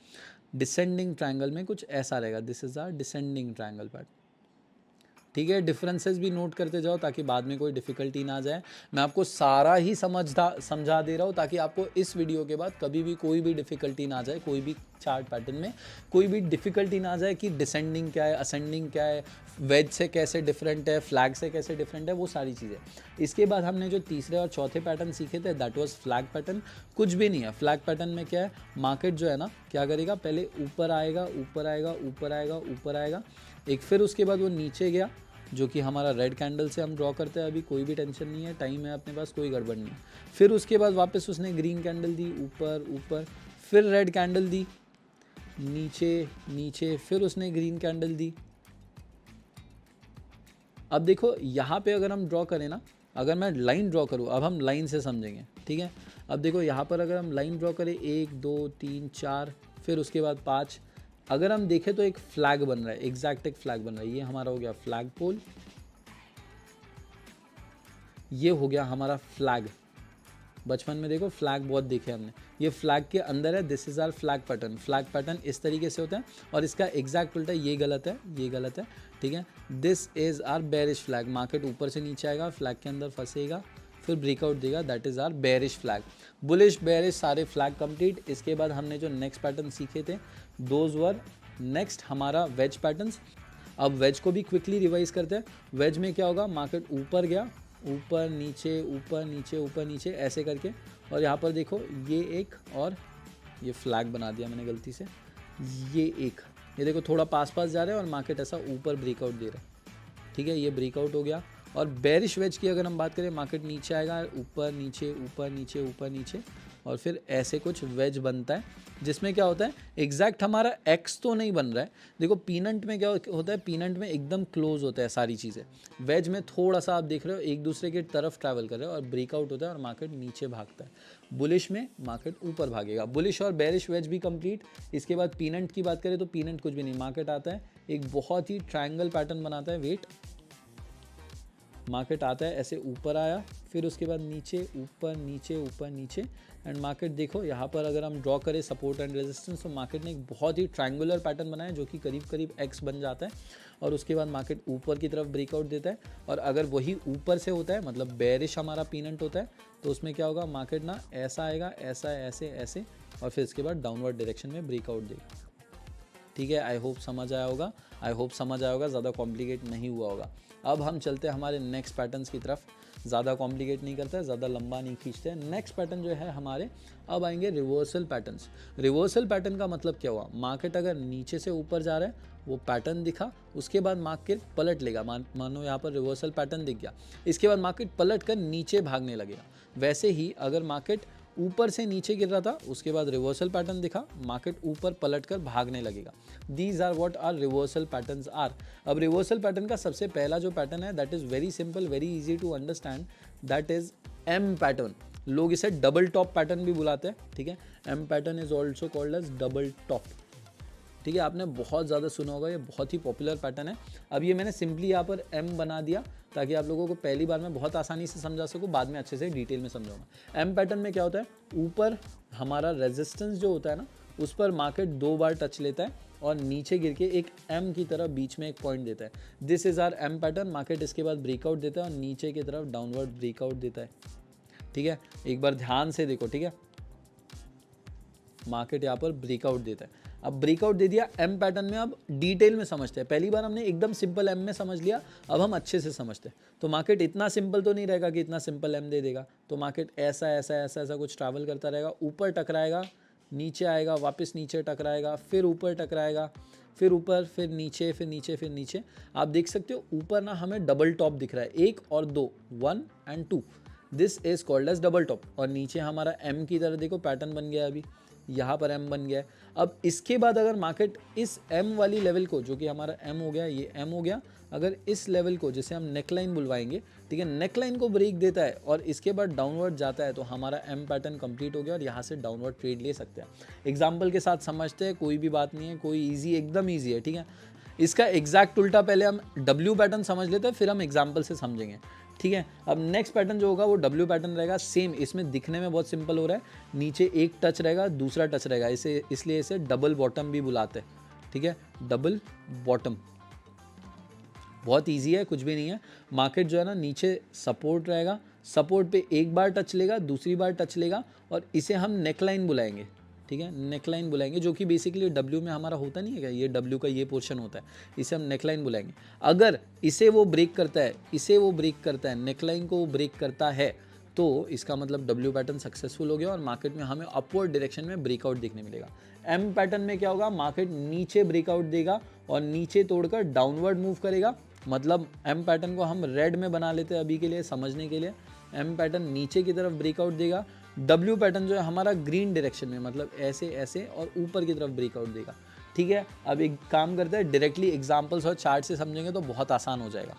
S1: डिसेंडिंग ट्रायंगल में कुछ ऐसा रहेगा, this is our descending triangle pattern. ठीक है, डिफरेंसेस भी नोट करते जाओ ताकि बाद में कोई डिफिकल्टी ना आ जाए। मैं आपको सारा ही समझा दे रहा हूँ ताकि आपको इस वीडियो के बाद कभी भी कोई भी डिफिकल्टी ना आ जाए, कोई भी चार्ट पैटर्न में कोई भी डिफिकल्टी ना आ जाए कि डिसेंडिंग क्या है, असेंडिंग क्या है, वेज से कैसे डिफरेंट है, फ्लैग से कैसे डिफरेंट है, वो सारी चीज़ें। इसके बाद हमने जो तीसरे और चौथे पैटर्न सीखे थे दैट वाज फ्लैग पैटर्न। कुछ भी नहीं है फ्लैग पैटर्न में। क्या है, मार्केट जो है ना क्या करेगा, पहले ऊपर आएगा, ऊपर आएगा, ऊपर आएगा, ऊपर आएगा एक, फिर उसके बाद वो नीचे गया, जो कि हमारा रेड कैंडल से हम ड्रॉ करते हैं। अभी कोई भी टेंशन नहीं है, टाइम है अपने पास, कोई गड़बड़ नहीं। फिर उसके बाद वापस उसने ग्रीन कैंडल दी, ऊपर ऊपर, फिर रेड कैंडल दी, नीचे नीचे, फिर उसने ग्रीन कैंडल दी। अब देखो यहाँ पे अगर हम ड्रॉ करें ना, अगर मैं लाइन ड्रॉ करूँ, अब हम लाइन से समझेंगे, ठीक है। अब देखो यहाँ पर अगर हम लाइन ड्रॉ करें 1 2 3 4, फिर उसके बाद 5, अगर हम देखें तो एक फ्लैग बन रहा है, एग्जैक्ट एक फ्लैग बन रहा है। ये हमारा हो गया फ्लैग पोल, ये हो गया हमारा फ्लैग। बचपन में देखो फ्लैग बहुत देखे हमने, ये फ्लैग के अंदर है, this is our flag pattern. Flag pattern इस तरीके से होता है और इसका एग्जैक्ट उल्टा, ये गलत है, ये गलत है, ठीक है। This is our bearish flag. Market ऊपर से नीचे आएगा, फ्लैग के अंदर फंसेगा, फिर ब्रेकआउट देगा, that is our bearish flag. Bullish bearish सारे फ्लैग कंप्लीट। इसके बाद हमने जो नेक्स्ट पैटर्न सीखे थे दोज वर नेक्स्ट हमारा वेज पैटर्न्स। अब वेज को भी क्विकली रिवाइज करते हैं। वेज में क्या होगा, मार्केट ऊपर गया, ऊपर नीचे, ऊपर नीचे, ऊपर नीचे ऐसे करके, और यहाँ पर देखो ये एक, और ये फ्लैग बना दिया मैंने गलती से, ये एक, ये देखो थोड़ा पास पास जा रहा है और मार्केट ऐसा ऊपर ब्रेकआउट दे रहा है, ठीक है। ये ब्रेकआउट हो गया। और बेरिश वेज की अगर हम बात करें, मार्केट नीचे आएगा, ऊपर नीचे, ऊपर नीचे, ऊपर नीचे, और फिर ऐसे कुछ वेज बनता है, जिसमें क्या होता है, एग्जैक्ट हमारा एक्स तो नहीं बन रहा है। देखो पीनट में क्या होता है, पीनट में एकदम क्लोज होता है सारी चीज़ें। वेज में थोड़ा सा आप देख रहे हो एक दूसरे की तरफ ट्रैवल कर रहे हो और ब्रेकआउट होता है और मार्केट नीचे भागता है। बुलिश में मार्केट ऊपर भागेगा। बुलिश और बेरिश वेज भी कंप्लीट। इसके बाद पीनट की बात करें तो पीनट कुछ भी नहीं, मार्केट आता है एक बहुत ही ट्रायंगल पैटर्न बनाता है, वेट, मार्केट आता है ऐसे ऊपर आया, फिर उसके बाद नीचे, ऊपर नीचे, ऊपर नीचे, एंड मार्केट देखो यहाँ पर अगर हम ड्रॉ करें सपोर्ट एंड रेजिस्टेंस, तो मार्केट ने एक बहुत ही ट्रायंगुलर पैटर्न बनाया जो कि करीब करीब एक्स बन जाता है, और उसके बाद मार्केट ऊपर की तरफ ब्रेकआउट देता है। और अगर वही ऊपर से होता है, मतलब बेरिश हमारा पीनट होता है, तो उसमें क्या होगा, मार्केट ना ऐसा आएगा, ऐसा, ऐसे ऐसे, और फिर इसके बाद डाउनवर्ड डायरेक्शन में ब्रेकआउट देगा, ठीक है। आई होप समझ आया होगा, आई होप समझ आया होगा, ज़्यादा कॉम्प्लिकेट नहीं हुआ होगा। अब हम चलते हैं हमारे नेक्स्ट पैटर्न्स की तरफ। ज़्यादा कॉम्प्लिकेट नहीं करते, ज़्यादा लंबा नहीं खींचते। नेक्स्ट पैटर्न जो है हमारे, अब आएंगे रिवर्सल पैटर्न्स। रिवर्सल पैटर्न का मतलब क्या हुआ, मार्केट अगर नीचे से ऊपर जा रहा है, वो पैटर्न दिखा, उसके बाद मार्केट पलट लेगा, मानो यहाँ पर रिवर्सल पैटर्न दिख गया, इसके बाद मार्केट पलट कर नीचे भागने लगेगा। वैसे ही अगर मार्केट ऊपर से नीचे गिर रहा था, उसके बाद रिवर्सल पैटर्न दिखा, मार्केट ऊपर पलटकर भागने लगेगा। These are what are reversal patterns are. अब रिवर्सल पैटर्न का सबसे पहला जो पैटर्न है that is very simple, very easy to understand, that is M pattern. लोग इसे डबल टॉप पैटर्न भी बुलाते हैं, ठीक है। M pattern is also called as double top, ठीक है। आपने बहुत ज़्यादा सुना होगा, ये बहुत ही पॉपुलर पैटर्न है। अब ये मैंने सिंपली यहाँ पर एम बना दिया ताकि आप लोगों को पहली बार में बहुत आसानी से समझा सकूँ, बाद में अच्छे से डिटेल में समझाऊंगा। एम पैटर्न में क्या होता है, ऊपर हमारा रेजिस्टेंस जो होता है ना, उस पर मार्केट 2 बार टच लेता है और नीचे गिर के एक एम की तरफ बीच में एक पॉइंट देता है। This is our M pattern. Market इसके बाद ब्रेकआउट देता है और नीचे की तरफ डाउनवर्ड ब्रेकआउट देता है, ठीक है। एक बार ध्यान से देखो, ठीक है। मार्केट यहाँ पर ब्रेकआउट देता है। अब ब्रेकआउट दे दिया एम पैटर्न में, अब डिटेल में समझते हैं। पहली बार हमने एकदम सिंपल एम में समझ लिया, अब हम अच्छे से समझते हैं। तो मार्केट इतना सिंपल तो नहीं रहेगा कि इतना सिंपल एम दे देगा, तो मार्केट ऐसा ऐसा ऐसा ऐसा कुछ ट्रैवल करता रहेगा, ऊपर टकराएगा, नीचे आएगा, वापस नीचे टकराएगा, फिर ऊपर टकराएगा, फिर ऊपर, फिर नीचे, फिर नीचे, फिर नीचे। आप देख सकते हो ऊपर ना हमें डबल टॉप दिख रहा है, 1 और 2, 1 and 2, this is called as double top. और नीचे हमारा एम की तरह देखो पैटर्न बन गया, अभी यहाँ पर एम बन गया है। अब इसके बाद अगर मार्केट इस एम वाली लेवल को, जो कि हमारा एम हो गया, ये एम हो गया, अगर इस लेवल को जिसे हम नेकलाइन बुलवाएंगे, ठीक है, नेकलाइन को ब्रेक देता है और इसके बाद डाउनवर्ड जाता है, तो हमारा एम पैटर्न कंप्लीट हो गया और यहाँ से डाउनवर्ड ट्रेड ले सकते हैं। एग्जाम्पल के साथ समझते हैं, कोई भी बात नहीं है, कोई ईजी, एकदम ईजी है, ठीक है। इसका एग्जैक्ट उल्टा पहले हम डब्ल्यू पैटर्न समझ लेते हैं, फिर हम एग्जाम्पल से समझेंगे। ठीक है। अब नेक्स्ट पैटर्न जो होगा वो डब्ल्यू पैटर्न रहेगा। सेम, इसमें दिखने में बहुत सिंपल हो रहा है, नीचे एक टच रहेगा, दूसरा टच रहेगा, इसे इसलिए इसे डबल बॉटम भी बुलाते हैं, ठीक है, डबल बॉटम। बहुत इजी है, कुछ भी नहीं है। मार्केट जो है ना, नीचे सपोर्ट रहेगा, सपोर्ट पे एक बार टच लेगा, दूसरी बार टच लेगा, और इसे हम नेकलाइन बुलाएंगे, ठीक है, नेकलाइन बुलाएंगे, जो कि बेसिकली डब्ल्यू में हमारा होता नहीं है क्या, ये डब्ल्यू का ये पोर्शन होता है, इसे हम नेकलाइन बुलाएंगे। अगर इसे वो ब्रेक करता है, इसे वो ब्रेक करता है, नेकलाइन को वो ब्रेक करता है, तो इसका मतलब डब्ल्यू पैटर्न सक्सेसफुल हो गया और मार्केट में हमें अपवर्ड डायरेक्शन में ब्रेकआउट देखने मिलेगा। एम पैटर्न में क्या होगा, मार्केट नीचे ब्रेकआउट देगा और नीचे तोड़कर डाउनवर्ड मूव करेगा। मतलब एम पैटर्न को हम रेड में बना लेते हैं अभी के लिए, समझने के लिए। एम पैटर्न नीचे की तरफ ब्रेकआउट देगा, डब्ल्यू पैटर्न जो है हमारा ग्रीन डायरेक्शन में, मतलब ऐसे ऐसे और ऊपर की तरफ ब्रेकआउट देगा, ठीक है। अब एक काम करते हैं, डायरेक्टली एग्जांपल्स और चार्ट से समझेंगे तो बहुत आसान हो जाएगा,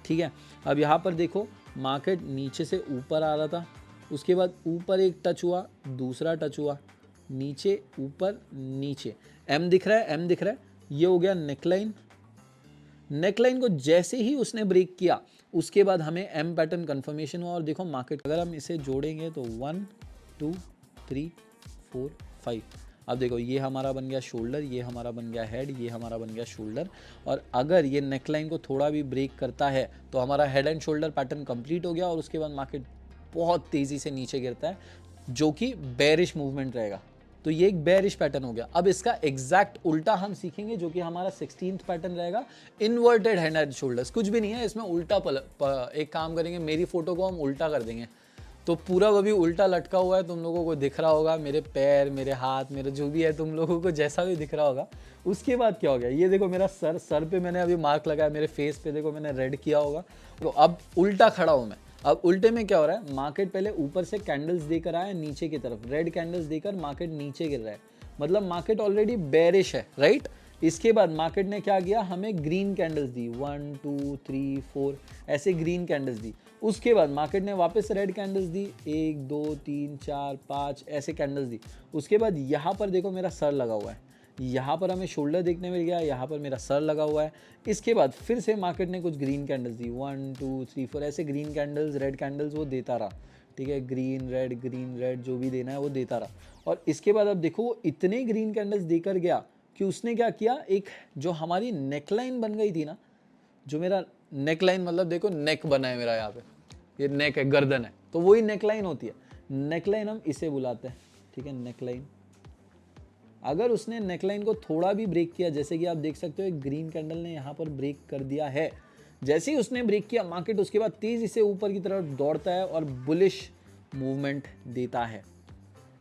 S1: ठीक है। अब यहाँ पर देखो, मार्केट नीचे से ऊपर आ रहा था, उसके बाद ऊपर एक टच हुआ, दूसरा टच हुआ, नीचे ऊपर नीचे, एम दिख रहा है, एम दिख रहा है, ये हो गया नेकलाइन। नेकलाइन को जैसे ही उसने ब्रेक किया, उसके बाद हमें एम पैटर्न कंफर्मेशन हुआ। और देखो मार्केट, अगर हम इसे जोड़ेंगे तो 1 2 3 4 5, अब देखो ये हमारा बन गया शोल्डर, ये हमारा बन गया हेड, ये हमारा बन गया शोल्डर। और अगर ये नेकलाइन को थोड़ा भी ब्रेक करता है तो हमारा head and shoulder pattern complete हो गया, और उसके बाद मार्केट बहुत तेज़ी से नीचे गिरता है, जो कि बेरिश मूवमेंट रहेगा। तो ये एक बेरिश पैटर्न हो गया। अब इसका एग्जैक्ट उल्टा हम सीखेंगे, जो कि हमारा 16th पैटर्न रहेगा, इन्वर्टेड हेड एंड शोल्डर्स। कुछ भी नहीं है इसमें, उल्टा एक काम करेंगे, मेरी फोटो को हम उल्टा कर देंगे, तो पूरा अभी उल्टा लटका हुआ है, तुम लोगों को दिख रहा होगा, मेरे पैर, मेरे हाथ, मेरे जो भी है, तुम लोगों को जैसा भी दिख रहा होगा। उसके बाद क्या हो गया, ये देखो मेरा सर पे मैंने अभी मार्क लगाया, मेरे फेस पे देखो मैंने रेड किया होगा, तो अब उल्टा खड़ा हूँ मैं। अब उल्टे में क्या हो रहा है, मार्केट पहले ऊपर से कैंडल्स देकर आया नीचे की तरफ, रेड कैंडल्स देकर मार्केट नीचे गिर रहा है, मतलब मार्केट ऑलरेडी बेरिश है, राइट। इसके बाद मार्केट ने क्या किया, हमें ग्रीन कैंडल्स दी, 1 2 3 4 ऐसे ग्रीन कैंडल्स दी। उसके बाद मार्केट ने वापस रेड कैंडल्स दी, 1 2 3 4 5 ऐसे कैंडल्स दी। उसके बाद यहाँ पर देखो मेरा सर लगा हुआ है, यहाँ पर हमें शोल्डर देखने मिल गया, यहाँ पर मेरा सर लगा हुआ है। इसके बाद फिर से मार्केट ने कुछ ग्रीन कैंडल्स दी, 1 2 3 4 ऐसे ग्रीन कैंडल्स, रेड कैंडल्स वो देता रहा, ठीक है, ग्रीन रेड जो भी देना है वो देता रहा। और इसके बाद अब देखो वो इतने ग्रीन कैंडल्स देकर गया कि उसने क्या किया, एक जो हमारी नेकलाइन बन गई थी ना, जो मेरा नेकलाइन, मतलब देखो नेक बना है मेरा, यहाँ पे ये नेक है, गर्दन है, तो वही नेकलाइन होती है। नेकलाइन हम इसे बुलाते हैं, ठीक है, नेकलाइन। अगर उसने नेकलाइन को थोड़ा भी ब्रेक किया, जैसे कि आप देख सकते हो एक ग्रीन कैंडल ने यहाँ पर ब्रेक कर दिया है, जैसे ही उसने ब्रेक किया, मार्केट उसके बाद तेजी से ऊपर की तरफ दौड़ता है और बुलिश मूवमेंट देता है।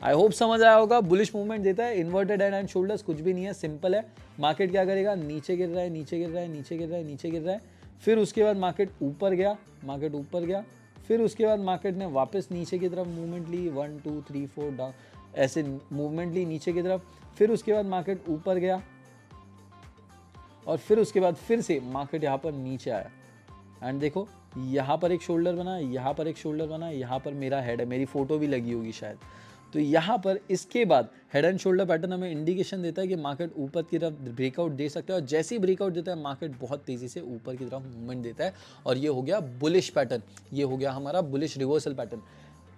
S1: आई होप समझ आया होगा, बुलिश मूवमेंट देता है। इन्वर्टेड हेड एंड शोल्डर्स कुछ भी नहीं है, सिंपल है। मार्केट क्या करेगा, नीचे गिर रहा है, नीचे गिर रहा है, नीचे गिर रहा है, नीचे गिर रहा है, फिर उसके बाद मार्केट ऊपर गया, मार्केट ऊपर गया, फिर उसके बाद मार्केट ने वापस नीचे की तरफ मूवमेंट ली, 1 2 3 4 डाउन ऐसे मूवमेंट ली नीचे की तरफ, फिर उसके बाद मार्केट ऊपर गया, और फिर उसके बाद फिर से मार्केट यहाँ पर नीचे आया। एंड देखो यहाँ पर एक शोल्डर बना, यहाँ पर एक शोल्डर बना, यहाँ पर मेरा हेड है, मेरी फोटो भी लगी होगी शायद। तो यहाँ पर इसके बाद हेड एंड शोल्डर पैटर्न हमें इंडिकेशन देता है कि मार्केट ऊपर की तरफ ब्रेकआउट दे सकता है, और जैसे ही ब्रेकआउट देता है मार्केट बहुत तेज़ी से ऊपर की तरफ मूवमेंट देता है, और ये हो गया बुलिश पैटर्न, ये हो गया हमारा bullish reversal pattern.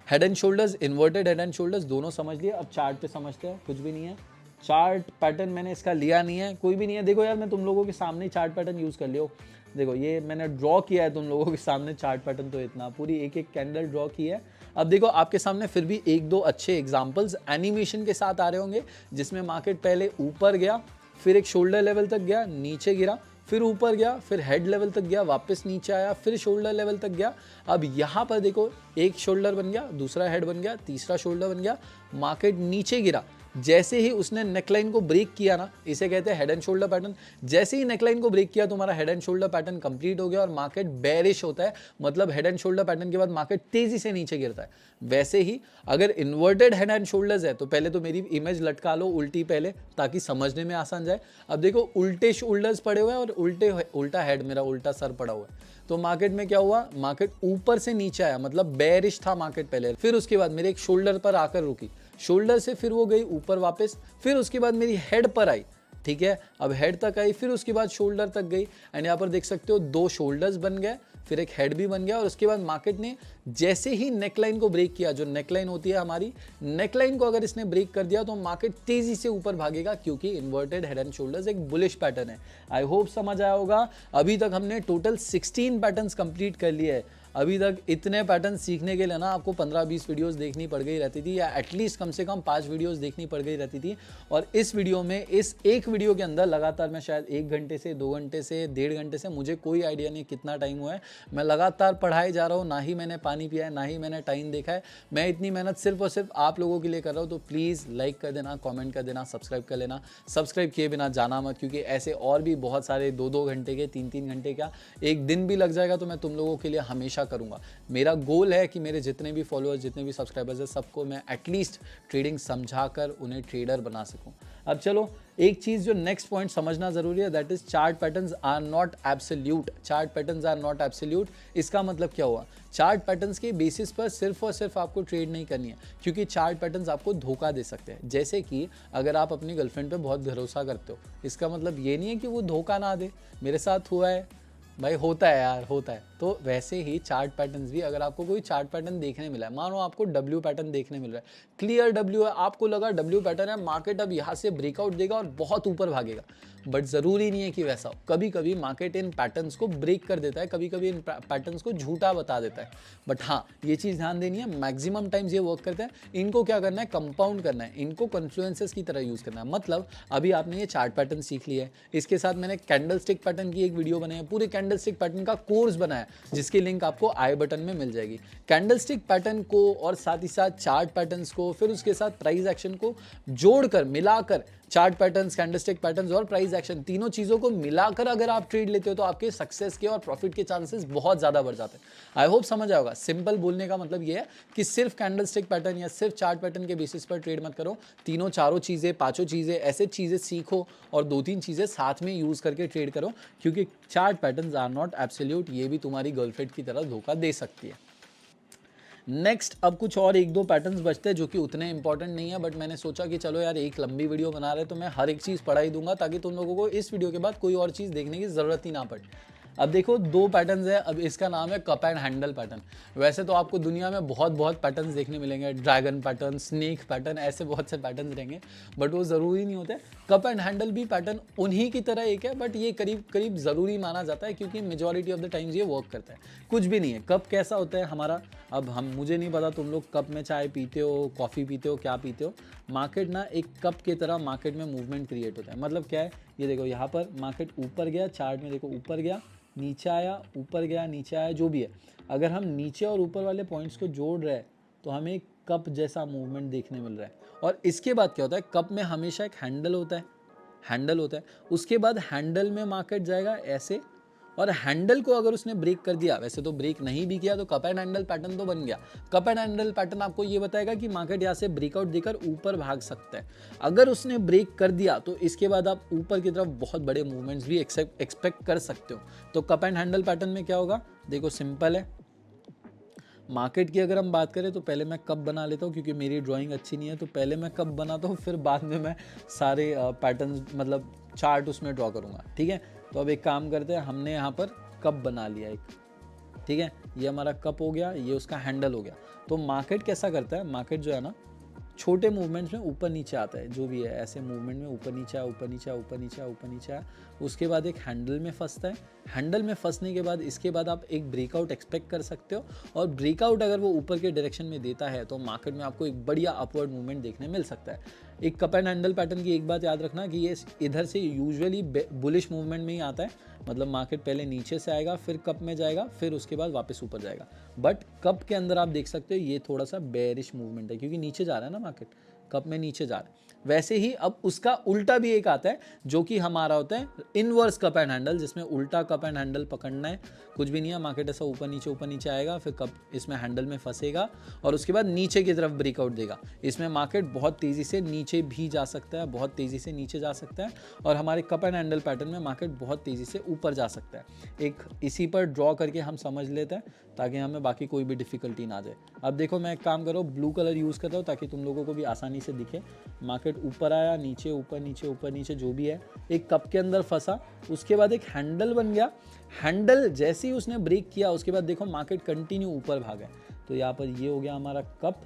S1: Head and shoulders, inverted head and shoulders दोनों समझ लिए। अब चार्ट पे समझते हैं, कुछ भी नहीं है, चार्ट पैटर्न मैंने इसका लिया नहीं है, कोई भी नहीं है। देखो यार, मैं तुम लोगों के सामने चार्ट पैटर्न यूज़ कर लियो, देखो ये मैंने ड्रॉ किया है तुम लोगों के सामने चार्ट पैटर्न, तो इतना पूरी एक एक कैंडल ड्रॉ की है। अब देखो आपके सामने फिर भी एक दो अच्छे एग्जांपल्स एनिमेशन के साथ आ रहे होंगे, जिसमें मार्केट पहले ऊपर गया, फिर एक शोल्डर लेवल तक गया, नीचे गिरा, फिर ऊपर गया, फिर हेड लेवल तक गया, वापस नीचे आया, फिर शोल्डर लेवल तक गया। अब यहाँ पर देखो एक शोल्डर बन गया, दूसरा हेड बन गया, तीसरा शोल्डर बन गया, मार्केट नीचे गिरा। जैसे ही उसने नेकलाइन को ब्रेक किया ना, इसे कहते हैं हेड एंड शोल्डर पैटर्न। जैसे ही नेकलाइन को ब्रेक किया, तुम्हारा head and shoulder pattern complete हो गया और मार्केट बेरिश होता है, मतलब हेड एंड शोल्डर पैटर्न के बाद मार्केट तेजी से नीचे गिरता है। वैसे ही अगर इन्वर्टेड हेड एंड शोल्डर्स है तो पहले तो मेरी इमेज लटका लो उल्टी पहले, ताकि समझने में आसान जाए। अब देखो उल्टे शोल्डर्स पड़े हुए हैं और उल्टा हेड, मेरा उल्टा सर पड़ा हुआ है। तो मार्केट में क्या हुआ, मार्केट ऊपर से नीचे आया, मतलब बेरिश था मार्केट पहले। फिर उसके बाद मेरे एक शोल्डर पर आकर रुकी, शोल्डर से फिर वो गई ऊपर वापस, फिर उसके बाद मेरी हेड पर आई, ठीक है, अब हेड तक आई, फिर उसके बाद शोल्डर तक गई। एंड यहाँ पर देख सकते हो दो शोल्डर्स बन गए, फिर एक हेड भी बन गया और उसके बाद मार्केट ने जैसे ही नेकलाइन को ब्रेक किया, जो नेकलाइन होती है हमारी, नेकलाइन को अगर इसने ब्रेक कर दिया तो मार्केट तेजी से ऊपर भागेगा, क्योंकि इन्वर्टेड हेड एंड शोल्डर्स एक बुलिश पैटर्न है। आई होप समझ आया होगा। अभी तक हमने टोटल 16 पैटर्न्स कंप्लीट कर लिए है। अभी तक इतने पैटर्न सीखने के लिए ना आपको 15-20 वीडियोस देखनी पड़ गई रहती थी, या एटलीस्ट कम से कम 5 वीडियोस देखनी पड़ गई रहती थी। और इस वीडियो में, इस एक वीडियो के अंदर लगातार मैं शायद 1 घंटे से 2 घंटे से 1.5 घंटे से, मुझे कोई आइडिया नहीं कितना टाइम हुआ है, मैं लगातार पढ़ाई जा रहा हूँ। ना ही मैंने पानी पिया है, ना ही मैंने टाइम देखा है। मैं इतनी मेहनत सिर्फ और सिर्फ आप लोगों के लिए कर रहा हूँ। तो प्लीज़ लाइक कर देना, कॉमेंट कर देना, सब्सक्राइब कर लेना। सब्सक्राइब किए बिना जाना मत, क्योंकि ऐसे और भी बहुत सारे 2-2 घंटे के, 3-3 घंटे का, एक दिन भी लग जाएगा तो मैं तुम लोगों के लिए हमेशा करूँगा। मेरा गोल है कि मेरे जितने भी फॉलोअर्स, जितने भी सब्सक्राइबर्स हैं, सबको मैं एटलीस्ट ट्रेडिंग समझाकर उन्हें ट्रेडर बना सकूं। अब चलो, एक चीज़ जो नेक्स्ट पॉइंट समझना ज़रूरी है, that is chart patterns are not absolute. Chart patterns are not absolute. इसका मतलब क्या हुआ? चार्ट पैटर्न्स के बेसिस पर सिर्फ और सिर्फ आपको ट्रेड नहीं करनी है, क्योंकि चार्ट पैटर्न्स आपको धोखा दे सकते हैं। जैसे कि अगर आप अपनी गर्लफ्रेंड पे बहुत भरोसा करते हो, इसका मतलब ये नहीं है कि वो धोखा ना दे। मेरे साथ हुआ है भाई, होता है यार, होता है। तो वैसे ही चार्ट पैटर्न्स भी, अगर आपको कोई चार्ट पैटर्न देखने मिला है, मानो आपको डब्ल्यू पैटर्न देखने मिल रहा है, क्लियर डब्ल्यू है, आपको लगा डब्ल्यू पैटर्न है, मार्केट अब यहाँ से ब्रेकआउट देगा और बहुत ऊपर भागेगा, बट ज़रूरी नहीं है कि वैसा हो। कभी कभी मार्केट इन पैटर्न्स को ब्रेक कर देता है, कभी कभी इन पैटर्न्स को झूठा बता देता है। बट हाँ, ये चीज़ ध्यान देनी है, मैक्सिमम टाइम्स ये वर्क करते हैं। इनको क्या करना है? कंपाउंड करना है, इनको कन्फ्लुएंसेस की तरह यूज़ करना है। मतलब अभी आपने ये चार्ट पैटर्न सीख लिया है, इसके साथ मैंने कैंडल स्टिक पैटर्न की एक वीडियो बनाई है, पूरे कैंडल स्टिक पैटर्न का कोर्स बनाया, जिसकी लिंक आपको आई बटन में मिल जाएगी। कैंडल स्टिक पैटर्न को और साथ ही साथ चार्ट पैटर्न्स को, फिर उसके साथ प्राइस एक्शन को जोड़कर, मिलाकर, चार्ट पैटर्न्स, कैंडलस्टिक पैटर्न्स और प्राइस एक्शन, तीनों चीज़ों को मिलाकर अगर आप ट्रेड लेते हो तो आपके सक्सेस के और प्रॉफिट के चांसेस बहुत ज़्यादा बढ़ जाते हैं। आई होप समझ आया होगा। सिंपल बोलने का मतलब ये है कि सिर्फ कैंडलस्टिक पैटर्न या सिर्फ चार्ट पैटर्न के बेसिस पर ट्रेड मत करो। तीनों, चारों चीज़ें, पांचों चीज़ें, ऐसे चीज़ें सीखो और 2-3 चीज़ें साथ में यूज़ करके ट्रेड करो, क्योंकि chart patterns are not absolute. ये भी तुम्हारी गर्लफ्रेंड की तरह धोखा दे सकती है। नेक्स्ट, अब कुछ और 1-2 पैटर्न्स बचते हैं जो कि उतने इंपॉर्टेंट नहीं है, बट मैंने सोचा कि चलो यार, एक लंबी वीडियो बना रहे तो मैं हर एक चीज़ पढ़ा ही दूंगा, ताकि तुम लोगों को इस वीडियो के बाद कोई और चीज़ देखने की ज़रूरत ही ना पड़े। अब देखो, 2 पैटर्न्स है। अब इसका नाम है कप एंड हैंडल पैटर्न। वैसे तो आपको दुनिया में बहुत पैटर्न्स देखने मिलेंगे, ड्रैगन पैटर्न, स्नेक पैटर्न, ऐसे बहुत से पैटर्न्स रहेंगे, बट वो ज़रूरी नहीं होते। कप एंड हैंडल भी पैटर्न उन्हीं की तरह एक है, बट ये करीब करीब ज़रूरी माना जाता है, क्योंकि मेजॉरिटी ऑफ द टाइम्स ये वर्क करता है। कुछ भी नहीं है। कप कैसा होता है हमारा? अब मुझे नहीं पता तुम लोग कप में चाय पीते हो, कॉफ़ी पीते हो, क्या पीते हो। मार्केट ना एक कप की तरह मार्केट में मूवमेंट क्रिएट होता है। मतलब क्या है? ये देखो, यहाँ पर मार्केट ऊपर गया, चार्ट में देखो ऊपर गया, नीचे आया, ऊपर गया, नीचे आया, जो भी है। अगर हम नीचे और ऊपर वाले पॉइंट्स को जोड़ रहे हैं तो हमें एक कप जैसा मूवमेंट देखने मिल रहा है। और इसके बाद क्या होता है? कप में हमेशा एक हैंडल होता है, उसके बाद हैंडल में मार्केट जाएगा ऐसे, और हैंडल को अगर उसने ब्रेक कर दिया, वैसे तो ब्रेक नहीं भी किया तो कप एंड हैंडल पैटर्न तो बन गया। कप एंड हैंडल पैटर्न आपको ये बताएगा कि मार्केट यहाँ से ब्रेकआउट देकर ऊपर भाग सकता है। अगर उसने ब्रेक कर दिया तो इसके बाद आप ऊपर की तरफ बहुत बड़े मूवमेंट्स भी एक्सपेक्ट कर सकते हो। तो कप एंड हैंडल पैटर्न में क्या होगा? देखो, सिंपल है। मार्केट की अगर हम बात करें तो पहले मैं कप बना लेता हूँ, क्योंकि मेरी ड्राइंग अच्छी नहीं है, तो पहले मैं कप बनाता हूँ, फिर बाद में मैं सारे पैटर्न्स, मतलब चार्ट उसमें ड्रॉ करूँगा। ठीक है, तो अब एक काम करते हैं, हमने यहाँ पर कप बना लिया एक। ठीक है, ये हमारा कप हो गया, ये उसका हैंडल हो गया। तो मार्केट कैसा करता है? मार्केट जो है ना, छोटे मूवमेंट्स में ऊपर नीचे आता है, जो भी है, ऐसे मूवमेंट में ऊपर नीचे आया, ऊपर नीचे आया, ऊपर नीचे आया, ऊपर नीचे आया, उसके बाद एक हैंडल में फंसता है। हैंडल में फंसने के बाद इसके बाद आप एक ब्रेकआउट एक्सपेक्ट कर सकते हो, और ब्रेकआउट अगर वो ऊपर के डायरेक्शन में देता है तो मार्केट में आपको एक बढ़िया अपवर्ड मूवमेंट देखने मिल सकता है। एक कप एंड हैंडल पैटर्न की एक बात याद रखना कि ये इधर से यूजुअली बुलिश मूवमेंट में ही आता है, मतलब मार्केट पहले नीचे से आएगा, फिर कप में जाएगा, फिर उसके बाद वापस ऊपर जाएगा। बट कप के अंदर आप देख सकते हो ये थोड़ा सा बेयरिश मूवमेंट है, क्योंकि नीचे जा रहा है ना मार्केट, कप में नीचे जा रहा है। वैसे ही अब उसका उल्टा भी एक आता है, जो कि हमारा होता है इनवर्स कप एंड हैंडल, जिसमें उल्टा कप एंड हैंडल पकड़ना है। कुछ भी नहीं है, मार्केट ऐसा ऊपर नीचे आएगा, फिर कप इसमें हैंडल में फंसेगा और उसके बाद नीचे की तरफ ब्रेकआउट देगा। इसमें मार्केट बहुत तेज़ी से नीचे भी जा सकता है, बहुत तेज़ी से नीचे जा सकता है, और हमारे कप एंड हैंडल पैटर्न में मार्केट बहुत तेज़ी से ऊपर जा सकता है। एक इसी पर ड्रॉ करके हम समझ लेते हैं। ताकि हमें बाकी कोई भी डिफ़िकल्टी ना आ जाए। अब देखो मैं एक काम करो, ब्लू कलर यूज़ कर रहा हूँ ताकि तुम लोगों को भी आसानी से दिखे। मार्केट ऊपर आया, नीचे, ऊपर नीचे, ऊपर नीचे, जो भी है, एक कप के अंदर फंसा, उसके बाद एक हैंडल बन गया। हैंडल जैसे ही उसने ब्रेक किया उसके बाद देखो मार्केट कंटिन्यू ऊपर भागा। तो यहाँ पर ये हो गया हमारा कप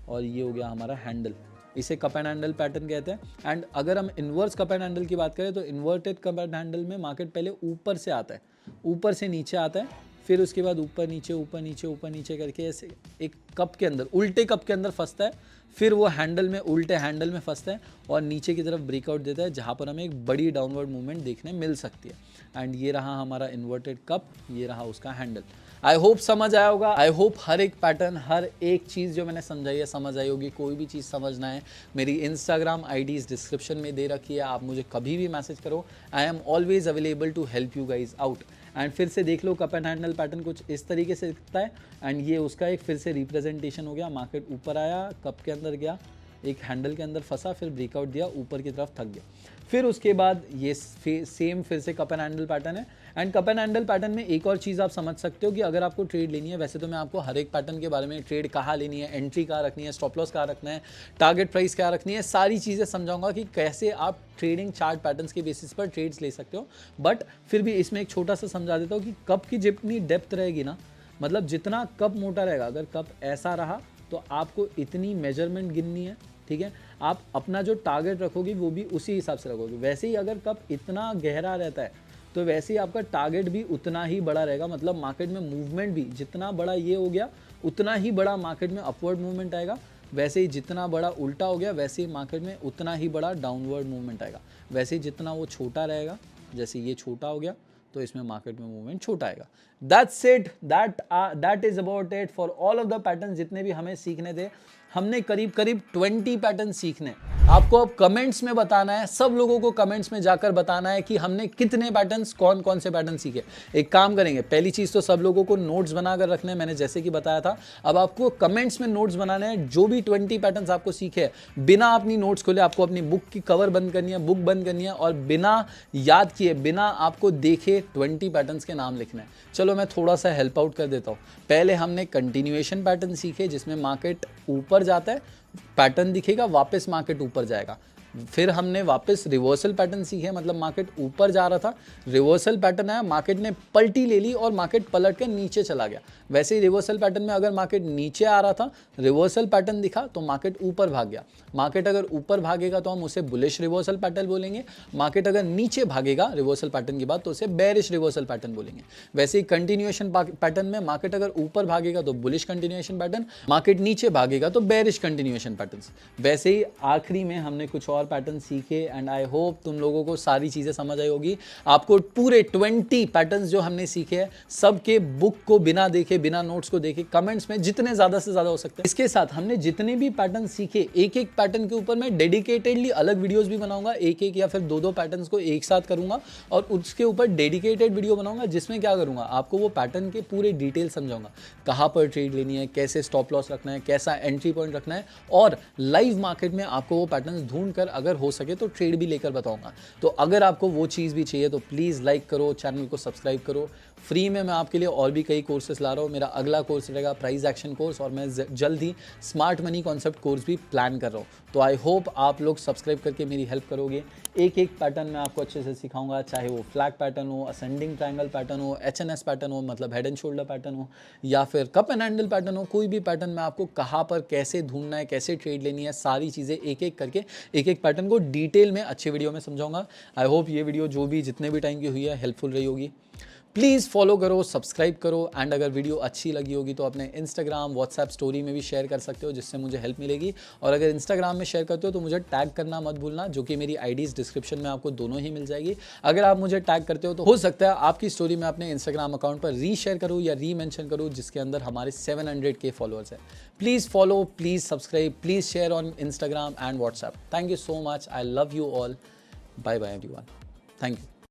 S1: और ये हो गया हमारा हैंडल। इसे कप एंड हैंडल पैटर्न कहते हैं। एंड अगर हम इन्वर्स कप एंड हैंडल की बात करें तो इन्वर्टेड कप एंड हैंडल में मार्केट पहले ऊपर से आता है, ऊपर से नीचे आता है, फिर उसके बाद ऊपर नीचे, ऊपर नीचे, ऊपर नीचे करके ऐसे एक कप के अंदर, उल्टे कप के अंदर फंसता है, फिर वो हैंडल में, उल्टे हैंडल में फंसता है और नीचे की तरफ ब्रेकआउट देता है, जहाँ पर हमें एक बड़ी डाउनवर्ड मूवमेंट देखने मिल सकती है। एंड ये रहा हमारा इन्वर्टेड कप, ये रहा उसका हैंडल। आई होप समझ आया होगा। आई होप हर एक पैटर्न, हर एक चीज़ जो मैंने समझाई है समझ आई होगी। कोई भी चीज़ समझना है, मेरी इंस्टाग्राम आईडी इस डिस्क्रिप्शन में दे रखी है, आप मुझे कभी भी मैसेज करो। I am always available to help you guys out. And फिर से देख लो, कप एंड हैंडल पैटर्न कुछ इस तरीके से दिखता है। एंड ये उसका एक फिर से रिप्रेजेंटेशन हो गया। मार्केट ऊपर आया, कप के अंदर गया, एक हैंडल के अंदर फंसा, फिर ब्रेकआउट दिया, ऊपर की तरफ थक गया। फिर उसके बाद ये सेम फिर से कप एंड हैंडल पैटर्न है। And cup and handle pattern में एक और चीज़ आप समझ सकते हो कि अगर आपको ट्रेड लेनी है, वैसे तो मैं आपको हर एक पैटर्न के बारे में, ट्रेड कहाँ लेनी है, एंट्री कहाँ रखनी है, स्टॉप लॉस कहाँ रखना है, टारगेट प्राइस क्या रखनी है, सारी चीज़ें समझाऊंगा कि कैसे आप ट्रेडिंग चार्ट पैटर्न्स के बेसिस पर ट्रेड्स ले सकते हो। बट फिर भी इसमें एक छोटा सा समझा देता हूँ कि कप की जितनी डेप्थ रहेगी ना, मतलब जितना कप मोटा रहेगा, अगर कप ऐसा रहा तो आपको इतनी मेजरमेंट गिननी है, ठीक है। आप अपना जो टारगेट रखोगे वो भी उसी हिसाब से रखोगे। वैसे ही अगर कप इतना गहरा रहता है तो वैसे ही आपका टारगेट भी उतना ही बड़ा रहेगा। मतलब मार्केट में मूवमेंट भी जितना बड़ा ये हो गया, उतना ही बड़ा मार्केट में अपवर्ड मूवमेंट आएगा। वैसे ही जितना बड़ा उल्टा हो गया, वैसे ही मार्केट में उतना ही बड़ा डाउनवर्ड मूवमेंट आएगा। वैसे ही जितना वो छोटा रहेगा, जैसे ये छोटा हो गया, तो इसमें मार्केट में मूवमेंट छोटा आएगा। That's it, that is about it for all of the pattern जितने भी हमें सीखने थे। हमने करीब 20 पैटर्न सीखने। आपको अब कमेंट्स में बताना है, सब लोगों को कमेंट्स में जाकर बताना है कि हमने कितने पैटर्न्स, कौन कौन से पैटर्न सीखे। एक काम करेंगे, पहली चीज़ तो सब लोगों को नोट्स बनाकर रखने हैं, मैंने जैसे कि बताया था। अब आपको कमेंट्स में नोट्स बनाने हैं, जो भी 20 पैटर्न्स आपको सीखे, बिना अपनी नोट्स खोले आपको अपनी बुक की कवर बंद करनी है, बुक बंद करनी है और बिना याद किए, बिना आपको देखे 20 पैटर्न्स के नाम लिखना है। चलो मैं थोड़ा सा हेल्प आउट कर देता हूँ। पहले हमने कंटिन्यूएशन पैटर्न सीखे, जिसमें मार्केट ऊपर जाता है, पैटर्न दिखेगा, वापस मार्केट ऊपर जाएगा। फिर हमने वापस रिवर्सल पैटर्न सीखे, मतलब मार्केट ऊपर जा रहा था, रिवर्सल पैटर्न आया, मार्केट ने पलटी ले ली और मार्केट पलट के नीचे चला गया। वैसे ही रिवर्सल पैटर्न में अगर मार्केट नीचे आ रहा था, रिवर्सल पैटर्न दिखा तो मार्केट ऊपर भाग गया। मार्केट अगर ऊपर भागेगा तो हम उसे बुलिश रिवर्सल पैटर्न बोलेंगे। मार्केट अगर नीचे भागेगा रिवर्सल पैटर्न के बाद तो उसे बेरिश रिवर्सल पैटर्न बोलेंगे। वैसे ही कंटिन्यूएशन पैटर्न में मार्केट अगर ऊपर भागेगा तो बुलिश कंटिन्यूएशन पैटर्न, मार्केट नीचे भागेगा तो बेरिश कंटिन्यूएशन पैटर्न। वैसे ही आखिरी में हमने कुछ और पैटर्न सीखे। एंड आई होप तुम लोगों को सारी चीज़ें समझ आई होगी। आपको पूरे 20 पैटर्न्स जो हमने सीखे हैं, सबके बुक को बिना देखे, बिना नोट्स को देखे, कमेंट्स में जितने ज़्यादा से ज़्यादा हो सकते हैं। इसके साथ हमने जितने भी पैटर्न सीखे, एक एक पैटर्न के ऊपर मैं डेडिकेटेडली अलग वीडियोज़ भी बनाऊंगा। एक एक या फिर दो पैटर्न्स को एक साथ करूंगा और उसके ऊपर डेडिकेटेड वीडियो बनाऊंगा, जिसमें क्या करूंगा, आपको वो पैटर्न के पूरे डिटेल समझाऊंगा। कहाँ पर ट्रेड लेनी है, कैसे स्टॉप लॉस रखना है, कैसा एंट्री पॉइंट रखना है, और लाइव मार्केट में आपको वो पैटर्न ढूंढ कर अगर हो सके तो ट्रेड भी लेकर बताऊंगा। तो अगर आपको वो चीज़ भी चाहिए तो प्लीज़ लाइक करो, चैनल को सब्सक्राइब करो। फ्री में मैं आपके लिए और भी कई कोर्सेस ला रहा हूँ। मेरा अगला कोर्स रहेगा प्राइस एक्शन कोर्स, और मैं जल्द ही स्मार्ट मनी कॉन्सेप्ट कोर्स भी प्लान कर रहा हूँ। तो आई होप आप लोग सब्सक्राइब करके मेरी हेल्प करोगे। एक एक पैटर्न मैं आपको अच्छे से सिखाऊंगा, चाहे वो फ्लैग पैटर्न हो, असेंडिंग ट्रायंगल पैटर्न हो, एचएनएस पैटर्न हो, मतलब हेड एंड शोल्डर पैटर्न हो, या फिर कप एंड हैंडल पैटर्न हो। कोई भी पैटर्न मैं आपको कहाँ पर कैसे ढूंढना है, कैसे ट्रेड लेनी है, सारी चीज़ें एक एक करके, एक एक पैटर्न को डिटेल में अच्छे वीडियो में समझाऊंगा। आई होप ये वीडियो जो भी जितने भी टाइम की हुई है हेल्पफुल रही होगी। प्लीज़ फॉलो करो, सब्सक्राइब करो। एंड अगर वीडियो अच्छी लगी होगी तो अपने इंस्टाग्राम, व्हाट्सएप स्टोरी में भी शेयर कर सकते हो, जिससे मुझे हेल्प मिलेगी। और अगर इंस्टाग्राम में शेयर करते हो तो मुझे टैग करना मत भूलना, जो कि मेरी आईडीज़ डिस्क्रिप्शन में आपको दोनों ही मिल जाएगी। अगर आप मुझे टैग करते हो तो हो सकता है आपकी स्टोरी में अपने इंस्टाग्राम अकाउंट पर रीशेयर करूँ या रीमेंशन करूँ, जिसके अंदर हमारे 700K फॉलोअर्स है। Please follow, please subscribe, please share on Instagram and WhatsApp. Thank you so much. I love you all. Bye bye everyone. Thank you.